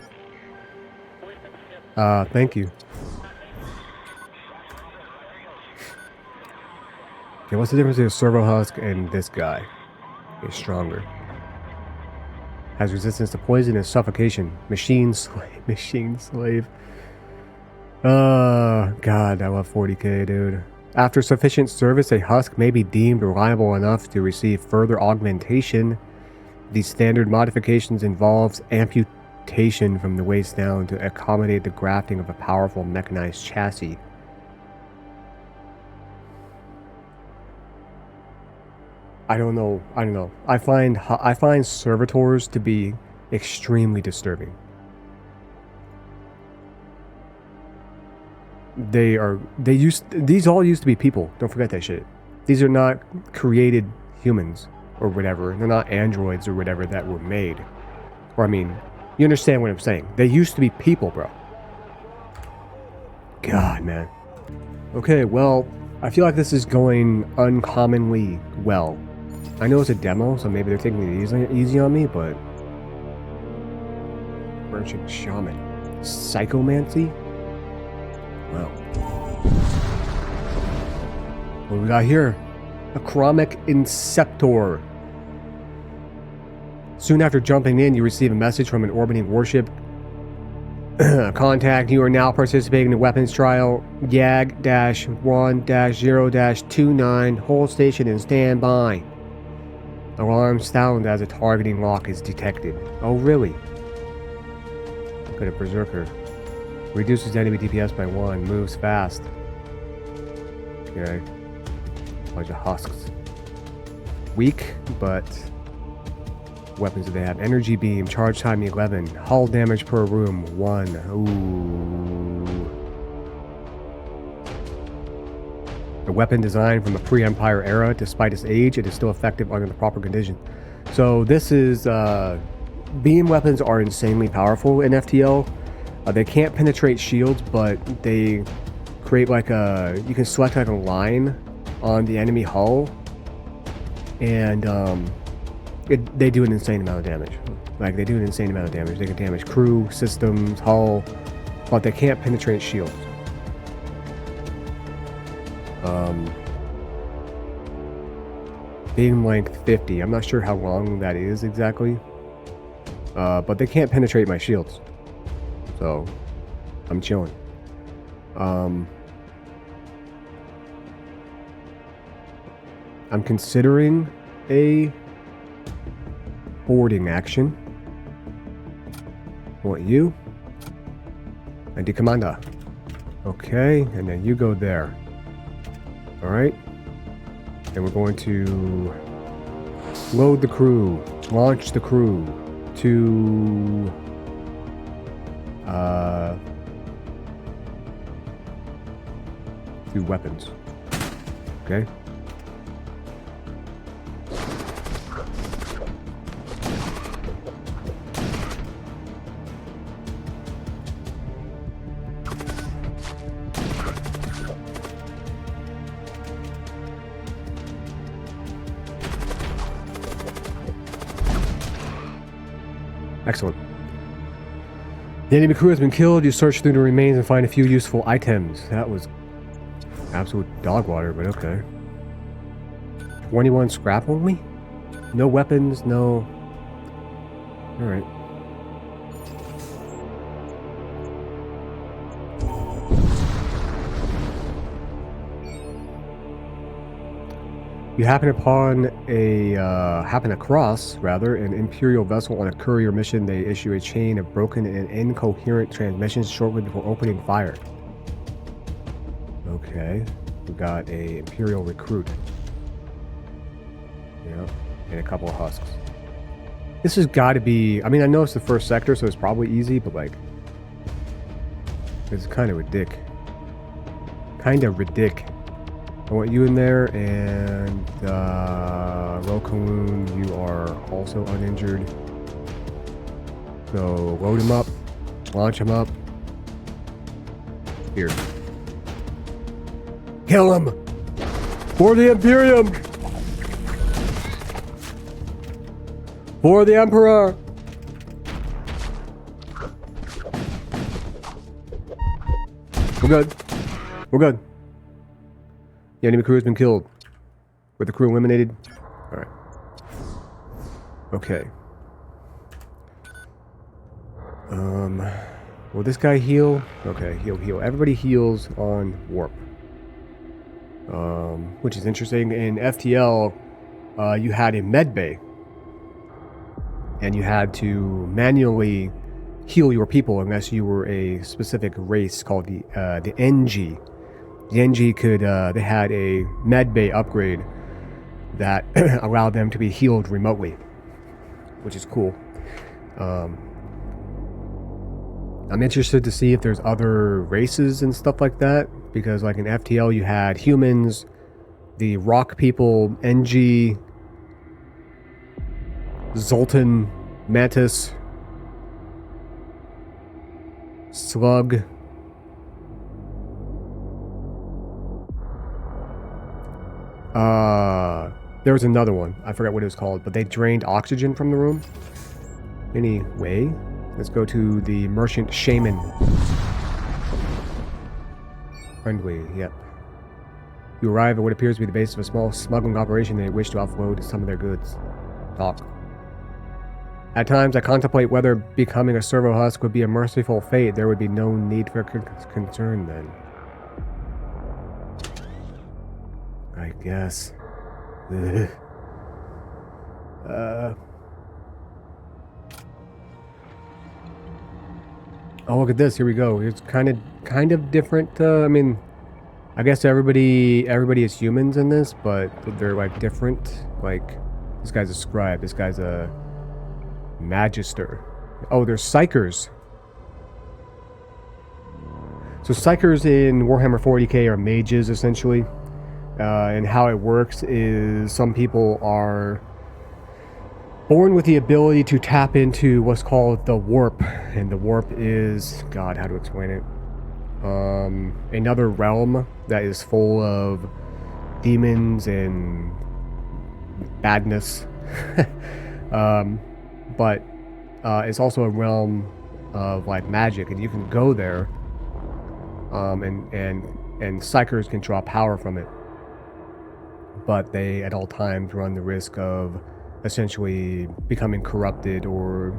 Speaker 1: thank you. Okay, what's the difference between a servo husk and this guy? He's stronger. Has resistance to poison and suffocation. Machine slave. God, I love 40k, dude. After sufficient service, a husk may be deemed reliable enough to receive further augmentation. These standard modifications involves amputation from the waist down to accommodate the grafting of a powerful mechanized chassis. I don't know. I find servitors to be extremely disturbing. These all used to be people. Don't forget that shit. These are not created humans or whatever. They're not androids or whatever that were made. Or I mean, you understand what I'm saying. They used to be people, bro. God, man. Okay, well, I feel like this is going uncommonly well. I know it's a demo, so maybe they're taking it easy on me, but... Merchant Shaman. Psychomancy? Wow. What do we got here? A chromic inceptor. Soon after jumping in, you receive a message from an orbiting warship. Contact, you are now participating in a weapons trial. YAG-1-0-29. Hold station and stand by. Alarm sound as a targeting lock is detected. Oh, really? Look at a berserker. Reduces enemy DPS by 1. Moves fast. Okay. Bunch of husks. Weak, but... weapons do they have? Energy beam, charge time 11, hull damage per room 1. Ooh. A weapon designed from the pre-Empire era. Despite its age, it is still effective under the proper condition. So this is beam weapons are insanely powerful in FTL. They can't penetrate shields, but they create like a, you can select like a line on the enemy hull, and they do an insane amount of damage. Like, they do an insane amount of damage. They can damage crew, systems, hull, but they can't penetrate shields. Beam length 50. I'm not sure how long that is exactly. But they can't penetrate my shields. So, I'm chilling. I'm considering a boarding action. I want you. And the commander. Okay, and then you go there. Alright. And we're going to load the crew. Launch the crew to weapons. Okay. Excellent. The enemy crew has been killed. You search through the remains and find a few useful items. That was absolute dog water, but okay. 21 scrap only? No weapons, no... Alright. You happen across an Imperial vessel on a courier mission. They issue a chain of broken and incoherent transmissions shortly before opening fire. Okay, we got a Imperial recruit. Yeah, and a couple of husks. This has got to be, I mean, I know it's the first sector, so it's probably easy, but like, it's kind of ridic. I want you in there, and Rokoon, you are also uninjured. So load him up, launch him up. Here. Kill him! For the Imperium! For the Emperor! We're good. We're good. The enemy crew has been killed. With the crew eliminated. Alright. Okay. Will this guy heal? Okay, he'll heal. Everybody heals on warp. Which is interesting. In FTL, you had a med bay. And you had to manually heal your people unless you were a specific race called the NG. The NG could, they had a med bay upgrade that allowed them to be healed remotely, which is cool. I'm interested to see if there's other races and stuff like that, because like in FTL you had humans, the rock people, NG, Zoltan, Mantis, Slug, there was another one. I forgot what it was called, but they drained oxygen from the room. Anyway, let's go to the Merchant Shaman. Friendly, yep. You arrive at what appears to be the base of a small smuggling operation. They wish to offload some of their goods. Talk. At times, I contemplate whether becoming a servo husk would be a merciful fate. There would be no need for concern then. I guess. Oh, look at this. Here we go. It's kind of different. I mean, I guess everybody is humans in this, but they're like different. Like this guy's a scribe. This guy's a magister. Oh, there's psykers. So psykers in Warhammer 40k are mages essentially, and how it works is some people are born with the ability to tap into what's called the warp, and the warp is, God, how to explain it? Another realm that is full of demons and badness, but it's also a realm of like magic, and you can go there, and psykers can draw power from it, but they at all times run the risk of essentially becoming corrupted or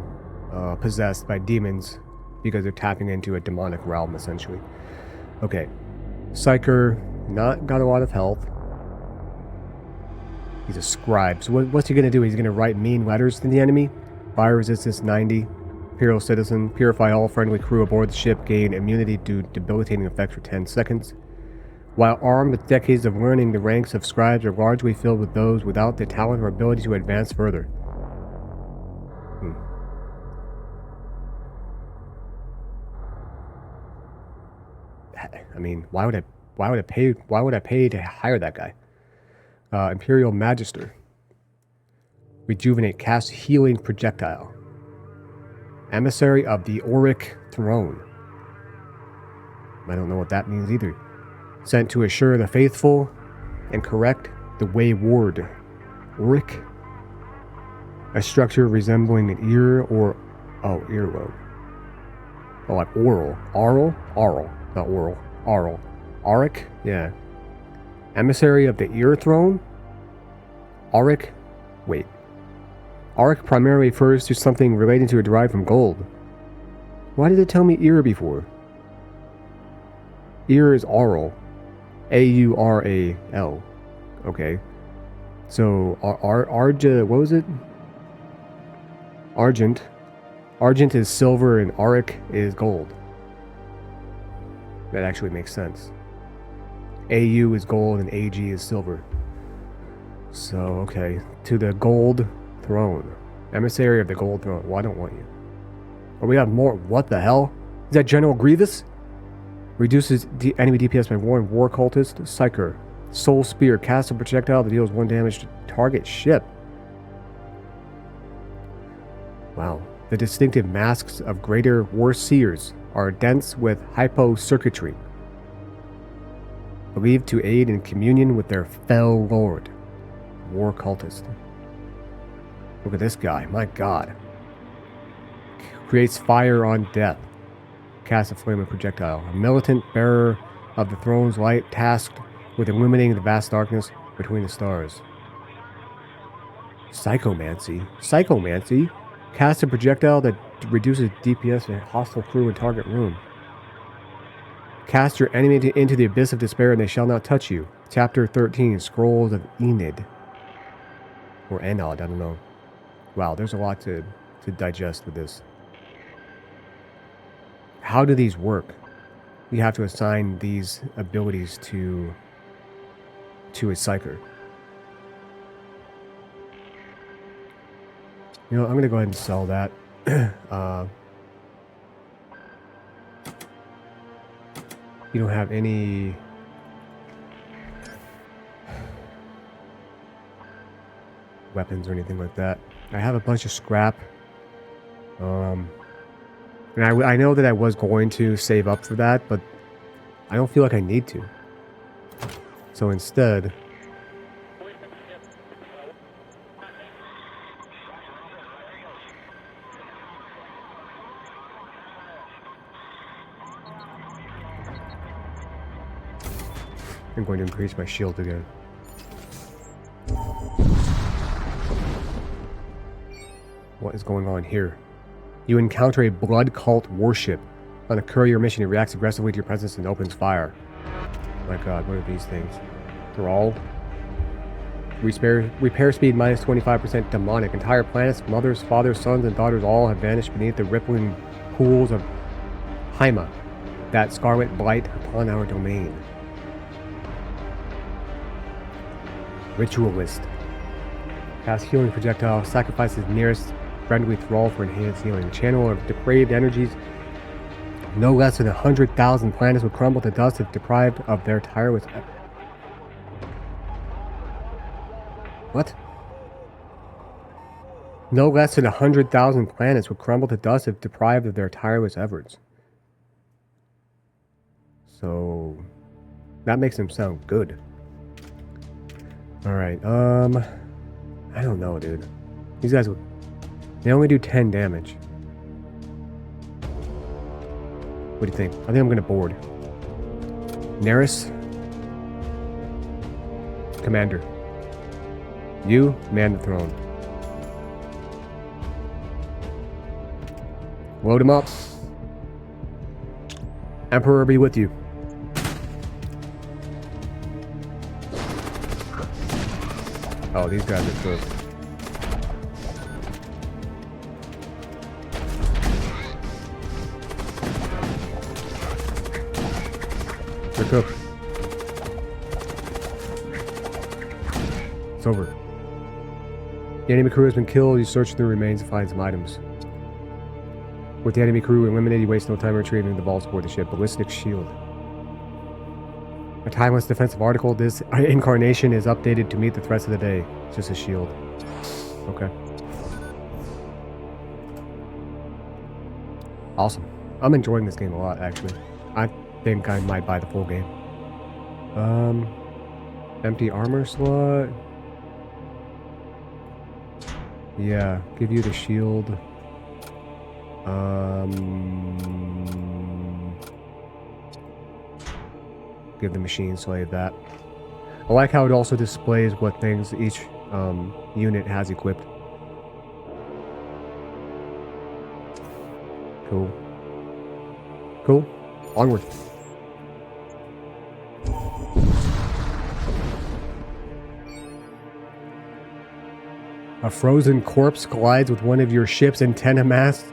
Speaker 1: possessed by demons because they're tapping into a demonic realm essentially. Okay, psyker, not got a lot of health. He's a scribe. So what's he gonna do? He's gonna write mean letters to the enemy. Fire resistance 90. Imperial citizen. Purify all friendly crew aboard the ship. Gain immunity to debilitating effects for 10 seconds. While armed with decades of learning, the ranks of scribes are largely filled with those without the talent or ability to advance further. I mean, why would I pay to hire that guy? Imperial Magister. Rejuvenate, cast healing projectile. Emissary of the Auric Throne. I don't know what that means either. Sent to assure the faithful and correct the wayward. Auric. A structure resembling an ear or... Oh, earlobe. Oh, like oral. Aural? Aural. Not oral. Aural. Auric? Yeah. Emissary of the Ear Throne? Auric? Wait. Auric primarily refers to something relating to or derived from gold. Why did it tell me ear before? Ear is aural. A-U-R-A-L. Okay. So, what was it? Argent. Argent is silver and Auric is gold. That actually makes sense. AU is gold and AG is silver. So, okay. To the gold throne. Emissary of the gold throne. Well, I don't want you. Oh, we have more. What the hell? Is that General Grievous? Reduces enemy DPS by 1. War cultist. Psyker. Soul spear. Cast a projectile that deals 1 damage to target ship. Wow. The distinctive masks of greater war seers are dense with hypo-circuitry, believed to aid in communion with their fell lord. War cultist. Look at this guy, my god. Creates fire on death. Cast a flaming projectile. A militant bearer of the throne's light, tasked with illuminating the vast darkness between the stars. Psychomancy. Psychomancy? Cast a projectile that reduces DPS in hostile crew and target room. Cast your enemy into the abyss of despair and they shall not touch you. Chapter 13, Scrolls of Enid. Or Enod, I don't know. Wow, there's a lot to digest with this. How do these work? You have to assign these abilities to a psyker. You know, I'm going to go ahead and sell that. You don't have any... weapons or anything like that. I have a bunch of scrap. And I know that I was going to save up for that, but I don't feel like I need to. So instead... I'm going to increase my shield again. What is going on here? You encounter a blood cult warship. On a courier mission, it reacts aggressively to your presence and opens fire. My god, what are these things? Thrall? Repair speed minus 25% demonic. Entire planets, mothers, fathers, sons, and daughters all have vanished beneath the rippling pools of Haima, that scarlet blight upon our domain. Ritualist. Cast healing projectile. Sacrifices nearest friendly thrall for enhanced healing. Channel of depraved energies. No less than 100,000 planets would crumble to dust if deprived of their tireless... What? No less than 100,000 planets would crumble to dust if deprived of their tireless efforts. So... that makes them sound good. Alright, I don't know, dude. These guys would... they only do 10 damage. What do you think? I think I'm gonna board. Neris. Commander. You, man the throne. Load him up. Emperor be with you. Oh, these guys are good. They're cooked. It's over. The enemy crew has been killed. You search through remains to find some items. With the enemy crew eliminated, you waste no time retrieving the balls aboard the ship. Ballistic shield. A timeless defensive article. This incarnation is updated to meet the threats of the day. It's just a shield. Okay. Awesome. I'm enjoying this game a lot, actually. I think I might buy the full game. Empty armor slot. Yeah, give you the shield. Give the machine slave that. I like how it also displays what things each unit has equipped. Cool. Cool. Onward. A frozen corpse collides with one of your ship's antenna masts.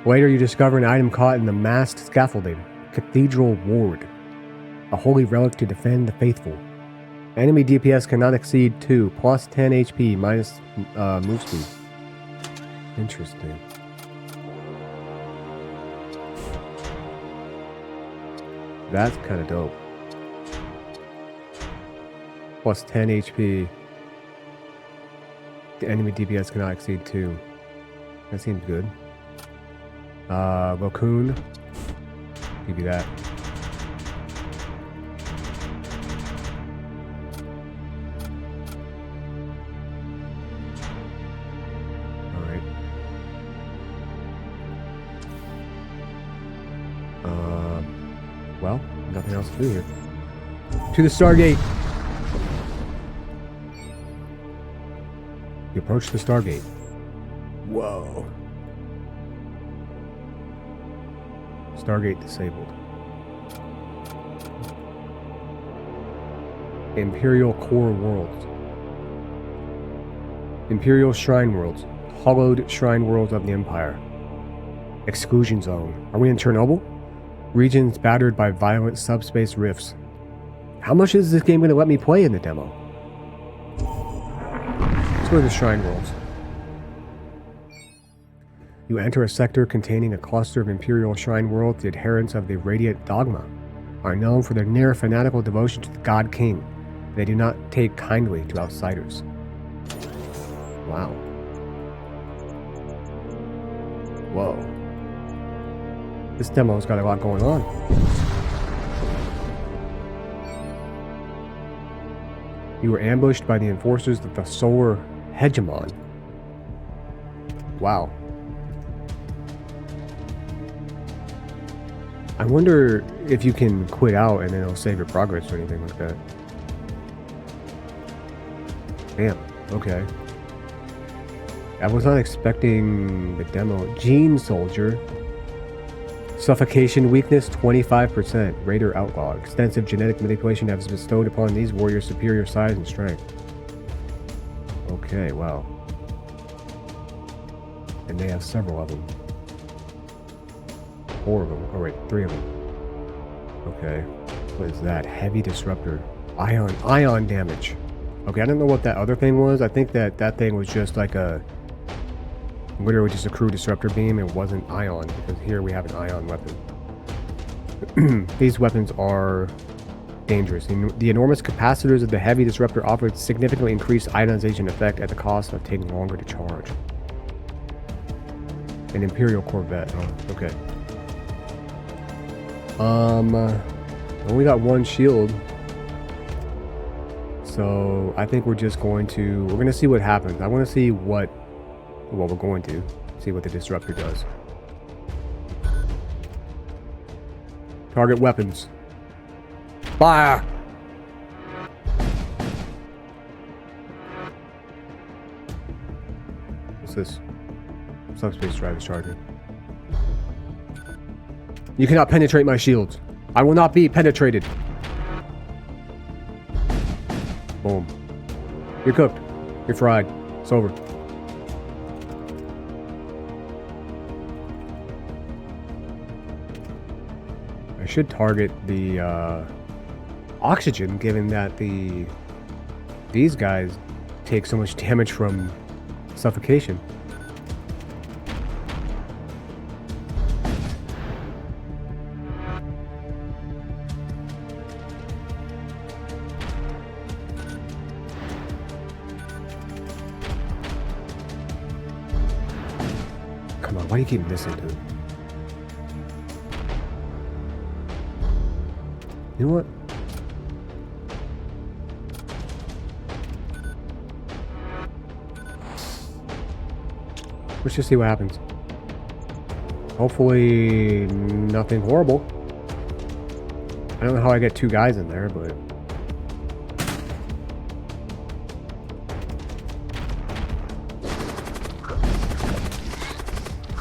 Speaker 1: Later, you discover an item caught in the mast scaffolding. Cathedral Ward. A holy relic to defend the faithful. Enemy DPS cannot exceed 2, plus 10 HP, minus move speed. Interesting. That's kind of dope. Plus 10 HP. The enemy DPS cannot exceed 2. That seems good. Raccoon. Give you that. Alright. Well, nothing else to do here. To the Stargate! You approach the Stargate. Whoa. Stargate disabled. Imperial Core Worlds. Imperial Shrine Worlds. Hollowed Shrine Worlds of the Empire. Exclusion Zone. Are we in Chernobyl? Regions battered by violent subspace rifts. How much is this game going to let me play in the demo? Let's go to the Shrine Worlds. You enter a sector containing a cluster of Imperial Shrine Worlds. The adherents of the Radiant Dogma are known for their near fanatical devotion to the God King. They do not take kindly to outsiders. Wow. Whoa. This demo's got a lot going on. You were ambushed by the enforcers of the Solar Hegemon. Wow. I wonder if you can quit out and then it'll save your progress or anything like that. Damn. Okay. I was not expecting the demo. Gene Soldier. Suffocation weakness 25%. Raider Outlaw. Extensive genetic manipulation has bestowed upon these warriors superior size and strength. Okay, wow. And they have several of them. 4 of them. Oh wait, 3 of them. Okay. What is that? Heavy disruptor. Ion damage. Okay, I don't know what that other thing was. I think that thing was just like a... literally just a crew disruptor beam. It wasn't ion, because here we have an ion weapon. These weapons are dangerous. The enormous capacitors of the heavy disruptor offer significantly increased ionization effect at the cost of taking longer to charge. An Imperial Corvette. Oh, okay. We got 1 shield. So I think we're just going to... we're going to see what happens. I want to see what... well, we're going to see what the disruptor does. Target weapons. Fire! What's this? Subspace drive is charging. You cannot penetrate my shields. I will not be penetrated. Boom. You're cooked. You're fried. It's over. I should target the oxygen, given that these guys take so much damage from suffocation. Come on, why do you keep missing, dude? You know what? Let's just see what happens. Hopefully nothing horrible. I don't know how I get 2 guys in there, but...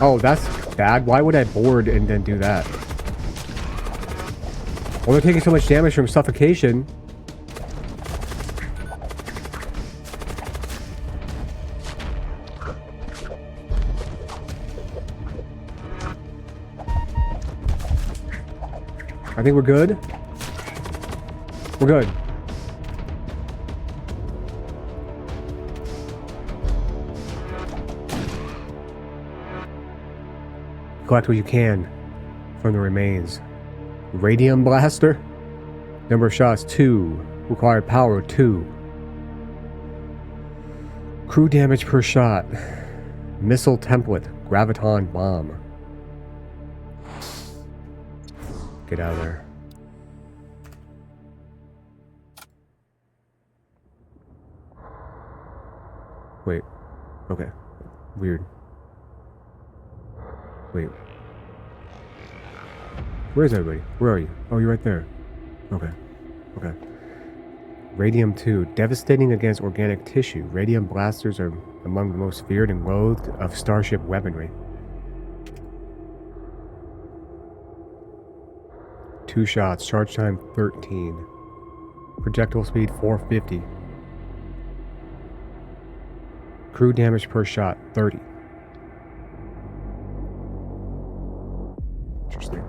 Speaker 1: oh, that's bad. Why would I board and then do that? Well, they're taking so much damage from suffocation. I think we're good. We're good. Collect what you can from the remains. Radium blaster. Number of shots 2. Required power 2. Crew damage per shot. Missile template. Graviton bomb. Get out of there. Wait. Okay. Weird. Wait. Where is everybody? Where are you? Oh, you're right there. Okay. Okay. Radium 2. Devastating against organic tissue. Radium blasters are among the most feared and loathed of starship weaponry. 2 shots. Charge time 13. Projectile speed 450. Crew damage per shot 30. Interesting.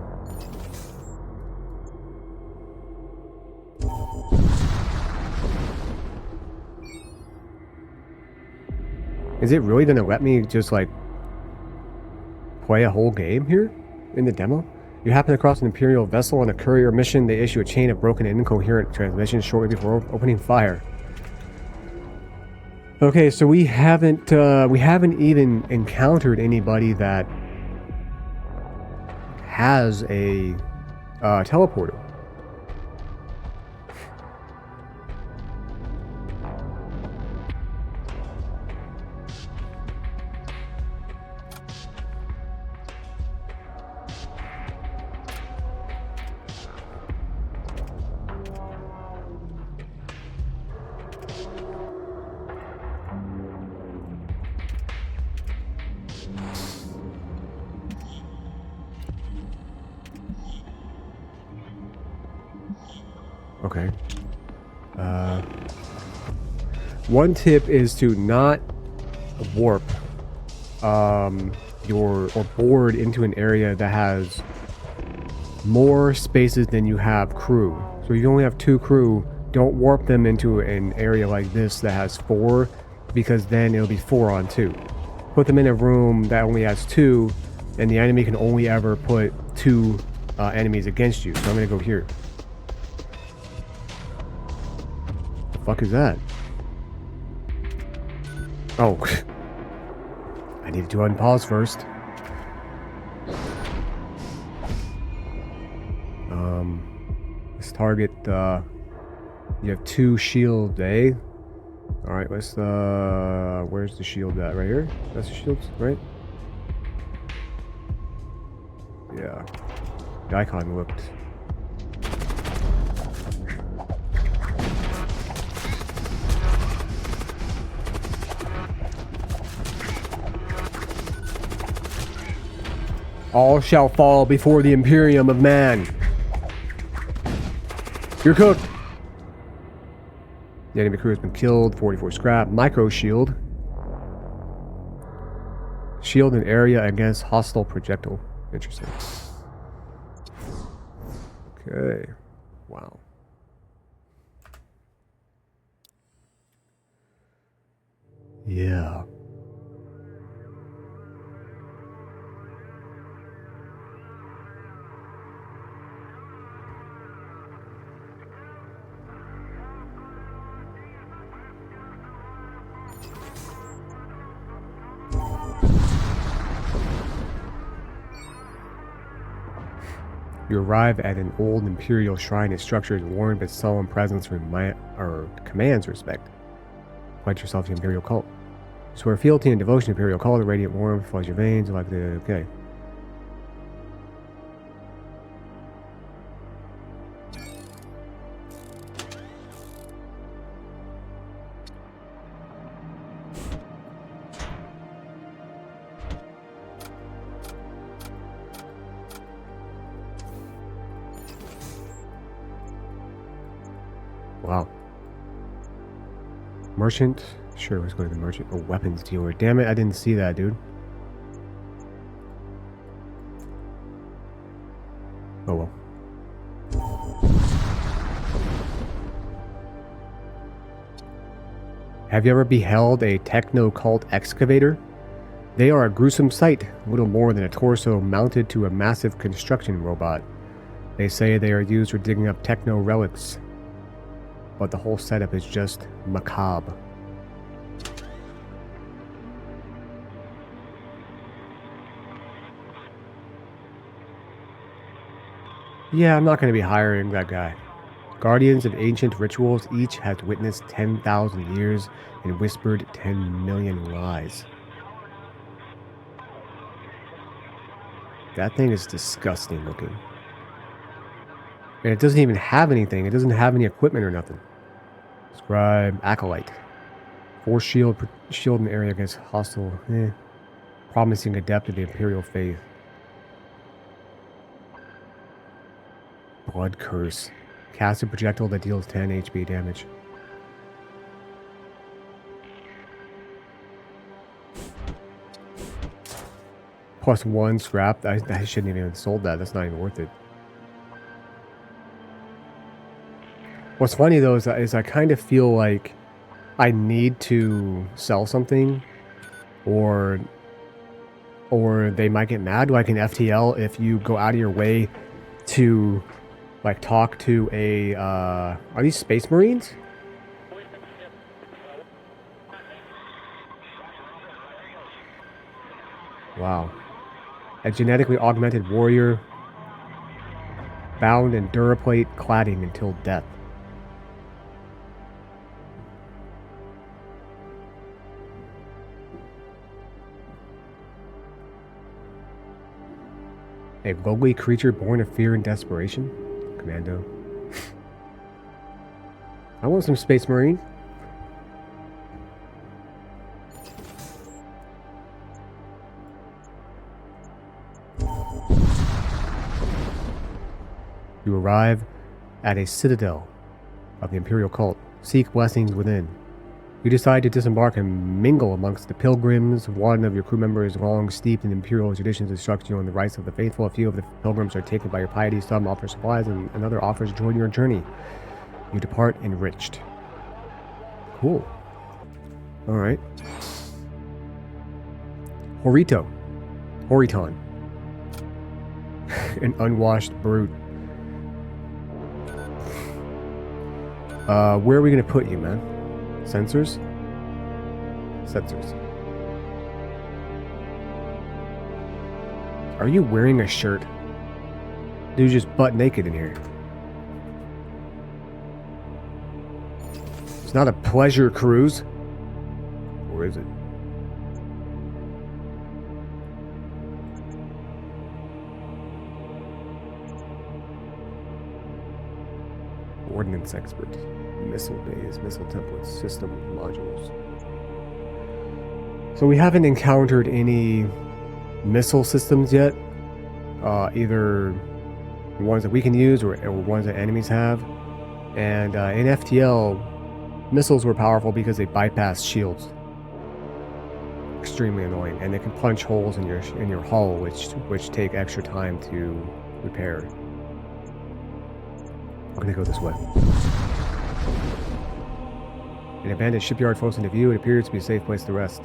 Speaker 1: Is it really gonna let me just like play a whole game here in the demo? You happen across an Imperial vessel on a courier mission. They issue a chain of broken and incoherent transmissions shortly before opening fire. Okay, so we haven't even encountered anybody that has a teleporter. Okay. One tip is to not warp or board into an area that has more spaces than you have crew. So if you only have 2 crew, don't warp them into an area like this that has 4, because then it'll be 4 on 2. Put them in a room that only has 2, and the enemy can only ever put 2 enemies against you. So I'm gonna go here. The fuck is that? Oh. I needed to unpause first. Let's target, you have 2 shields, eh? Alright, let's, where's the shield at? Right here? That's the shields, right? Yeah. The icon looked... All shall fall before the Imperium of Man. You're cooked. The enemy crew has been killed. 44 scrap. Micro shield. Shield an area against hostile projectile. Interesting. Okay. Wow. Yeah. You arrive at an old imperial shrine. Its structure is worn, but solemn presence commands respect. Pledge yourself to the imperial cult. Swear fealty and devotion to the imperial cult. The radiant warmth floods your veins like the... Okay. Wow. Merchant. Sure, let's go to the merchant. A weapons dealer. Damn it, I didn't see that, dude. Oh well. Have you ever beheld a techno-cult excavator? They are a gruesome sight, little more than a torso mounted to a massive construction robot. They say they are used for digging up techno relics, but the whole setup is just macabre. Yeah, I'm not going to be hiring that guy. Guardians of ancient rituals each has witnessed 10,000 years and whispered 10 million lies. That thing is disgusting looking. And it doesn't even have anything. It doesn't have any equipment or nothing. Scribe, Acolyte. 4 shield an area against hostile. Promising adept of the Imperial faith. Blood Curse. Cast a projectile that deals 10 HP damage. +1 scrap. I shouldn't have even sold that. That's not even worth it. What's funny though is I kind of feel like I need to sell something, or they might get mad. Like in FTL, if you go out of your way to like talk to a are these Space Marines? Wow. A genetically augmented warrior bound in Duraplate cladding until death. A lowly creature born of fear and desperation? Commando. I want some Space Marine. You arrive at a citadel of the Imperial cult. Seek blessings within. You decide to disembark and mingle amongst the pilgrims. One of your crew members, long steeped in Imperial traditions, instructs you on the rights of the faithful. A few of the pilgrims are taken by your piety. Some offer supplies, and another offers to join your journey. You depart enriched. Cool. Alright. Horiton. An unwashed brute. Where are we gonna put you, man? Sensors? Sensors. Are you wearing a shirt? Dude's just butt naked in here. It's not a pleasure cruise. Or is it? Ordnance expert. Missile bays, missile templates, system modules. So we haven't encountered any missile systems yet. Either ones that we can use or ones that enemies have. And in FTL, missiles were powerful because they bypass shields. Extremely annoying, and they can punch holes in your hull, which take extra time to repair. I'm gonna go this way. An abandoned shipyard close into view. It appears to be a safe place to rest.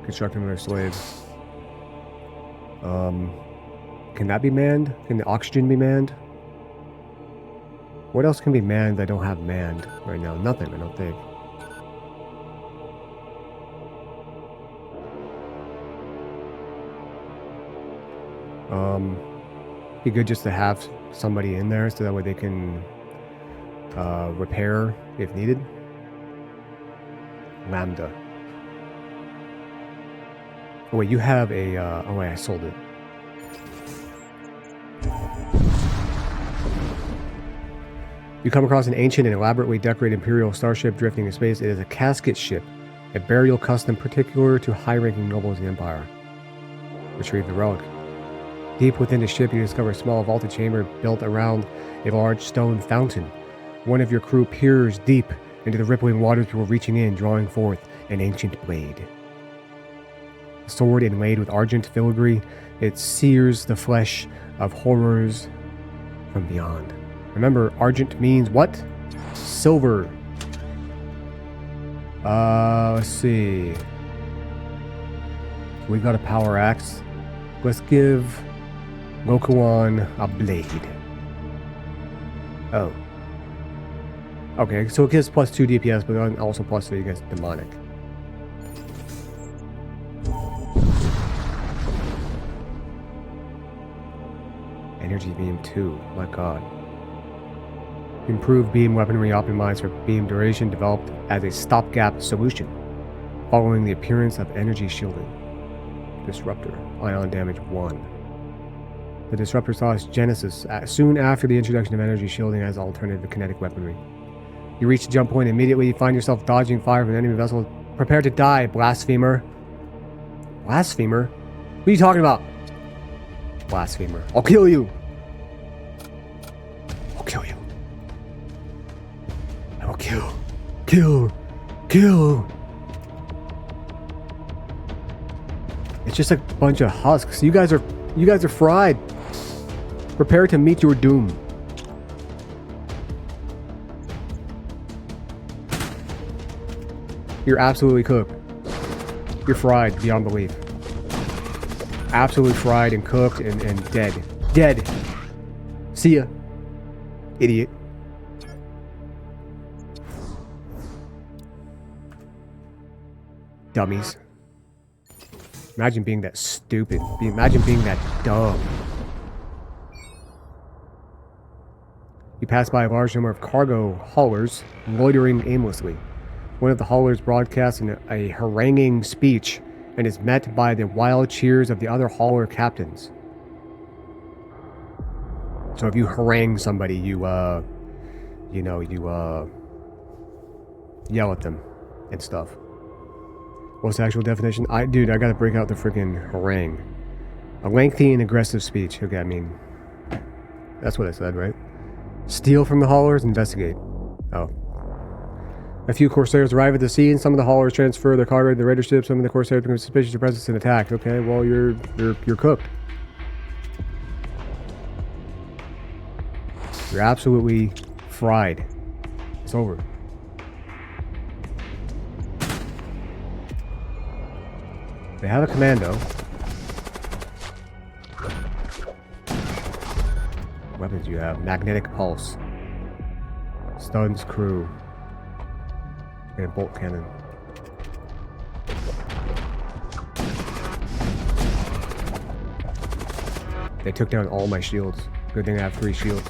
Speaker 1: Constructing another slave. Can that be manned? Can the oxygen be manned? What else can be manned that I don't have manned right now? Nothing, I don't think. Be good just to have somebody in there so that way they can repair if needed. Lambda. Oh wait, you have a, oh wait, I sold it. You come across an ancient and elaborately decorated Imperial starship drifting in space. It is a casket ship, a burial custom particular to high-ranking nobles of the Empire. Retrieve the relic. Deep within the ship, you discover a small vaulted chamber built around a large stone fountain. One of your crew peers deep into the rippling waters before reaching in, drawing forth an ancient blade. A sword inlaid with argent filigree, it sears the flesh of horrors from beyond. Remember, argent means what? Silver. Let's see. We've got a power axe. Let's give Gokuan a blade. Oh. Okay, so it gives plus 2 DPS, but then also plus 3 against demonic. Energy beam 2, my god. Improved beam weaponry optimized for beam duration, developed as a stopgap solution, following the appearance of energy shielding. Disruptor, ion damage 1. The disruptor saw its genesis soon after the introduction of energy shielding as alternative to kinetic weaponry. You reach the jump point immediately, you find yourself dodging fire from an enemy vessel. Prepare to die, blasphemer. Blasphemer? What are you talking about? Blasphemer. I'll kill you. I'll kill you. I will kill. Kill. It's just a bunch of husks. You guys are fried. Prepare to meet your doom. You're absolutely cooked. You're fried beyond belief. Absolutely fried and cooked and dead. Dead. See ya. Idiot. Dummies. Imagine being that stupid. Imagine being that dumb. You pass by a large number of cargo haulers loitering aimlessly. One of the haulers broadcasts a haranguing speech and is met by the wild cheers of the other hauler captains. So if you harangue somebody, you yell at them and stuff. What's the actual definition? Dude, I gotta break out the freaking harangue. A lengthy and aggressive speech. Okay, I mean, That's what I said, right? Steal from the haulers, investigate. Oh. A few Corsairs arrive at the scene. Some of the haulers transfer their cargo to the raider ship. Some of the Corsairs become suspicious of your presence and attack. Okay, well, you're cooked. You're absolutely fried. It's over. They have a commando. What weapons do you have? Magnetic pulse. Stuns crew. And bolt cannon. They took down all my shields. Good thing I have 3 shields.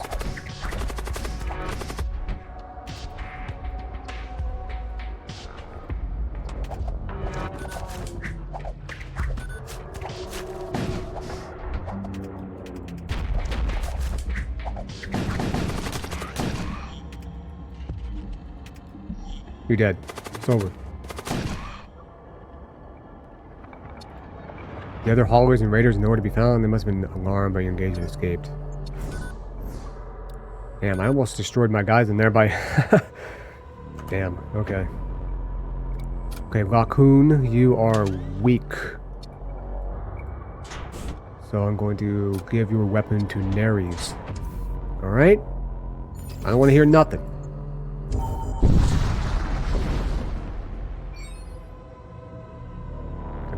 Speaker 1: You're dead. It's over. The other haulers and raiders are nowhere to be found. They must have been alarmed by your engagement and escaped. Damn, I almost destroyed my guys in there by... Damn, okay. Okay, Raccoon, you are weak. So I'm going to give your weapon to Neres. Alright? I don't want to hear nothing.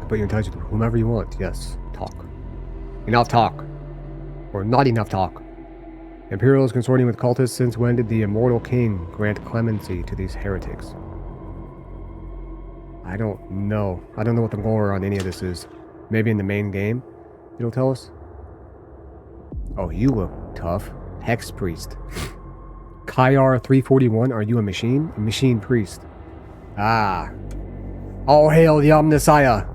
Speaker 1: Put you in touch with whomever you want. Yes, talk. Enough talk. Or not enough talk. Imperial is consorting with cultists. Since when did the immortal king grant clemency to these heretics? I don't know. I don't know what the lore on any of this is. Maybe in the main game it'll tell us. Oh, you look tough. Hex priest. Kyar 341, are you a machine? A machine priest. Ah. All hail the Omnissiah.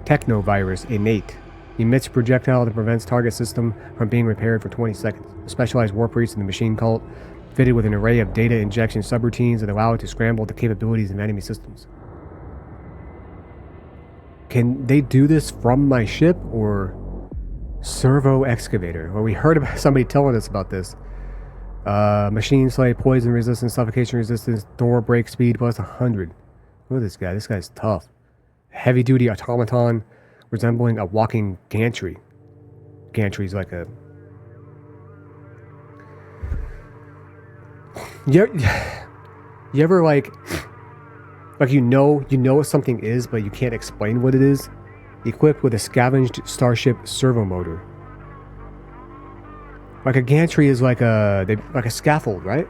Speaker 1: Technovirus, innate. Emits projectile that prevents target system from being repaired for 20 seconds. A specialized war priest in the machine cult, fitted with an array of data injection subroutines that allow it to scramble the capabilities of enemy systems. Can they do this from my ship, or servo excavator? Well, we heard about somebody telling us about this. Machine slay, poison resistance, suffocation resistance, door break speed plus 100. Look at this guy. This guy's tough. Heavy-duty automaton resembling a walking gantry. Gantry's like a... You ever like you know what something is, but you can't explain what it is? Equipped with a scavenged starship servo motor. Like a gantry is like a scaffold, right?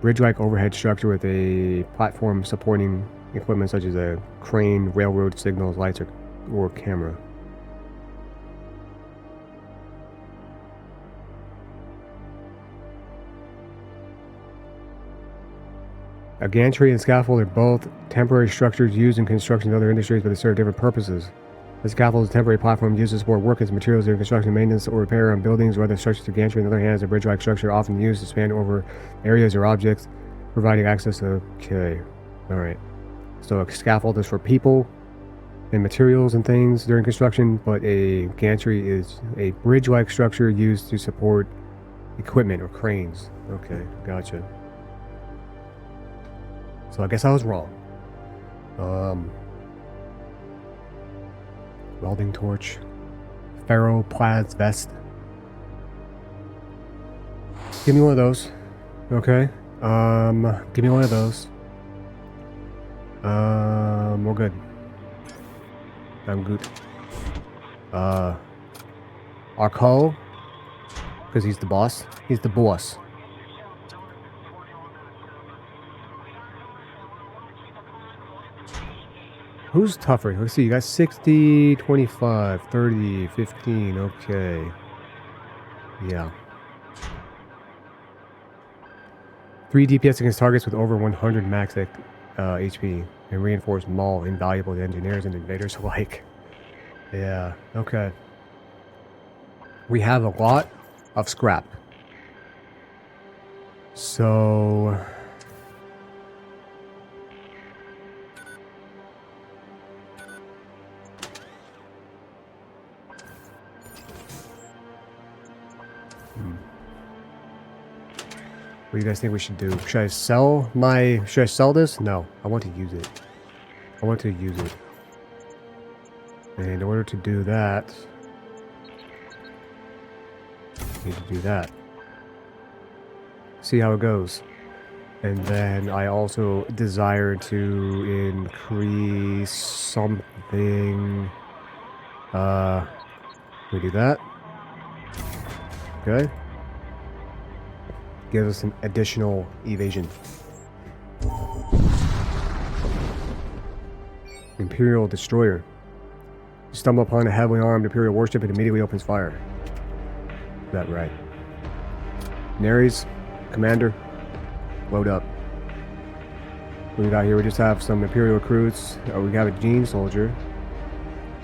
Speaker 1: Bridge-like overhead structure with a platform supporting equipment such as a crane, railroad signals, lights, or camera. A gantry and scaffold are both temporary structures used in construction and other industries, but they serve different purposes. The scaffold is a temporary platform used to support workers, materials during construction, maintenance, or repair on buildings or other structures. The gantry, on the other hand, is a bridge-like structure often used to span over areas or objects, providing access to... Okay. Alright. So a scaffold is for people and materials and things during construction, but a gantry is a bridge-like structure used to support equipment or cranes. Okay, gotcha. So I guess I was wrong. Welding torch. Ferroplast vest. Give me one of those. Okay. Give me one of those. We're good. I'm good. Arco. Because he's the boss. He's the boss. Who's tougher? Let's see, you got 60, 25, 30, 15, okay. Yeah. 3 DPS against targets with over 100 max HP. And reinforced maul, invaluable to engineers and invaders alike. Yeah, okay. We have a lot of scrap. So... What do you guys think we should do? Should I sell this? No, I want to use it. I want to use it. And in order to do that, I need to do that. See how it goes. And then I also desire to increase something. We do that. Okay. Gives us an additional evasion. Imperial Destroyer. You stumble upon a heavily armed Imperial warship and immediately opens fire. Is that right? Nares, Commander, load up. What we got here? We just have some Imperial recruits. We have a Gene soldier.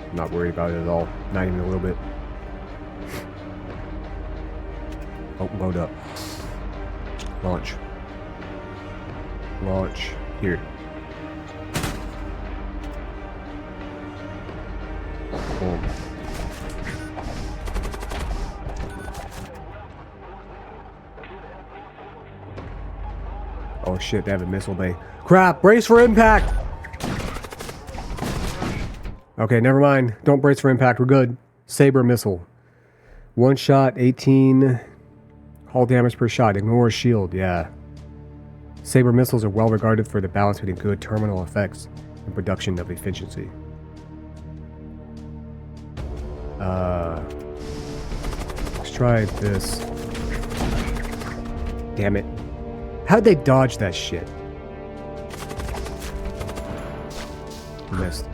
Speaker 1: I'm not worried about it at all. Not even a little bit. Oh, load up. Launch. Launch. Here. Boom. Oh shit, they have a missile bay. Crap! Brace for impact! Okay, never mind. Don't brace for impact. We're good. Saber missile. One shot, 18... hull damage per shot. Ignore shield. Yeah. Saber missiles are well regarded for the balance between good terminal effects and production of efficiency. Let's try this. Damn it. How'd they dodge that shit? Missed.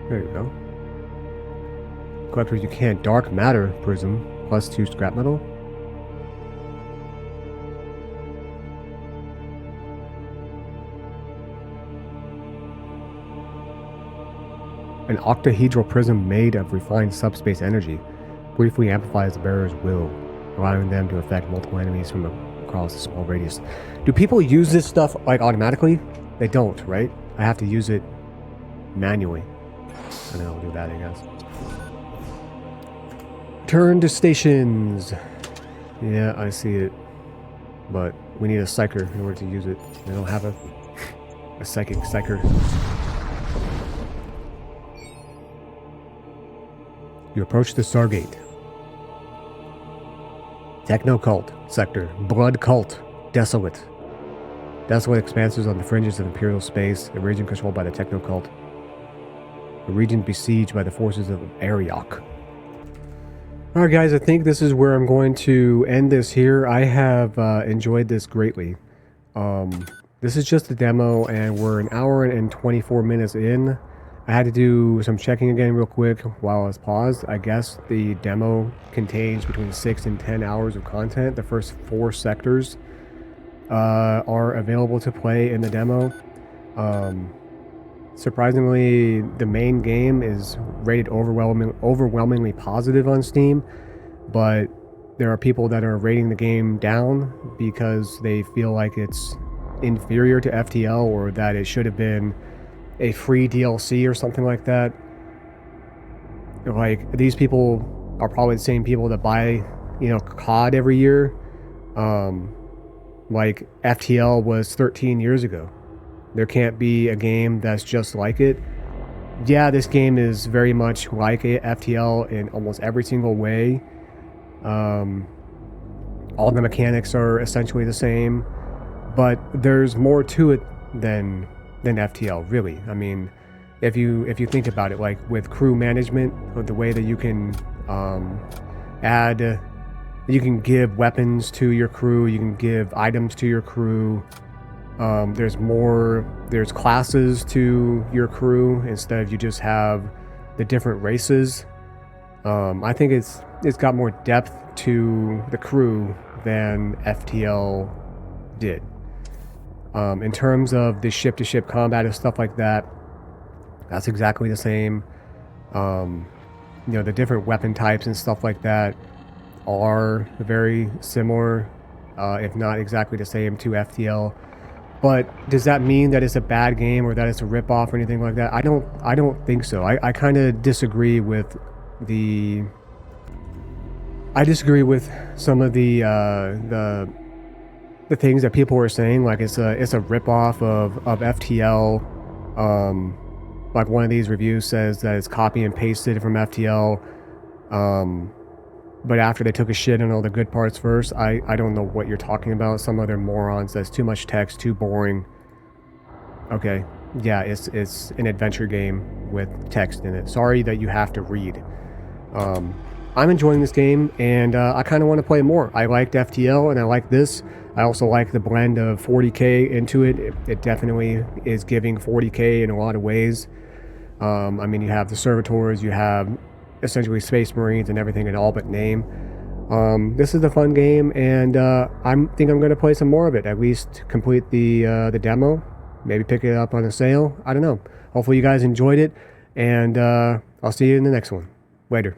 Speaker 1: There you go. Collectors, you can't. Dark matter prism. +2 scrap metal. An octahedral prism made of refined subspace energy briefly amplifies the bearer's will, allowing them to affect multiple enemies from across a small radius. Do people use this stuff like automatically? They don't, right? I have to use it manually. And then I'll do that, I guess. Turn to stations. Yeah, I see it. But we need a psyker in order to use it. We don't have a psychic psyker. You approach the Stargate. Techno-cult sector. Blood cult. Desolate. Desolate expanses on the fringes of Imperial space, a region controlled by the Techno-cult. A region besieged by the forces of Ariok. Alright guys, I think this is where I'm going to end this here. I have enjoyed this greatly. This is just a demo and we're an hour and 24 minutes in. I had to do some checking again real quick while I was paused. I guess the demo contains between 6 and 10 hours of content. The first 4 sectors are available to play in the demo. Surprisingly, the main game is rated overwhelmingly positive on Steam, but there are people that are rating the game down because they feel like it's inferior to FTL or that it should have been a free DLC or something like that. Like, these people are probably the same people that buy, you know, COD every year. Like, FTL was 13 years ago. There can't be a game that's just like it. Yeah, this game is very much like a FTL in almost every single way. All the mechanics are essentially the same, but there's more to it than FTL, really. I mean, if you think about it, like with crew management, the way that you can you can give weapons to your crew, you can give items to your crew. There's classes to your crew instead of you just have the different races. I think it's got more depth to the crew than FTL did. In terms of the ship-to-ship combat and stuff like that, that's exactly the same. the different weapon types and stuff like that are very similar, if not exactly the same to FTL. But does that mean that it's a bad game or that it's a ripoff or anything like that? I don't think so. I kind of disagree with the. I disagree with some of the things that people were saying, like it's a ripoff of FTL. Like one of these reviews says that it's copy and pasted from FTL. But after they took a shit on all the good parts first, I don't know what you're talking about. Some other morons. That's too much text, too boring. Okay, yeah, it's an adventure game with text in it. Sorry that you have to read. I'm enjoying this game, and I kind of want to play more. I liked FTL, and I like this. I also like the blend of 40k into it. It definitely is giving 40k in a lot of ways. I mean, you have the servitors, you have essentially Space Marines and everything in all but name. This is a fun game, and I think I'm going to play some more of it. At least complete the demo. Maybe pick it up on a sale. I don't know. Hopefully you guys enjoyed it, and I'll see you in the next one. Later.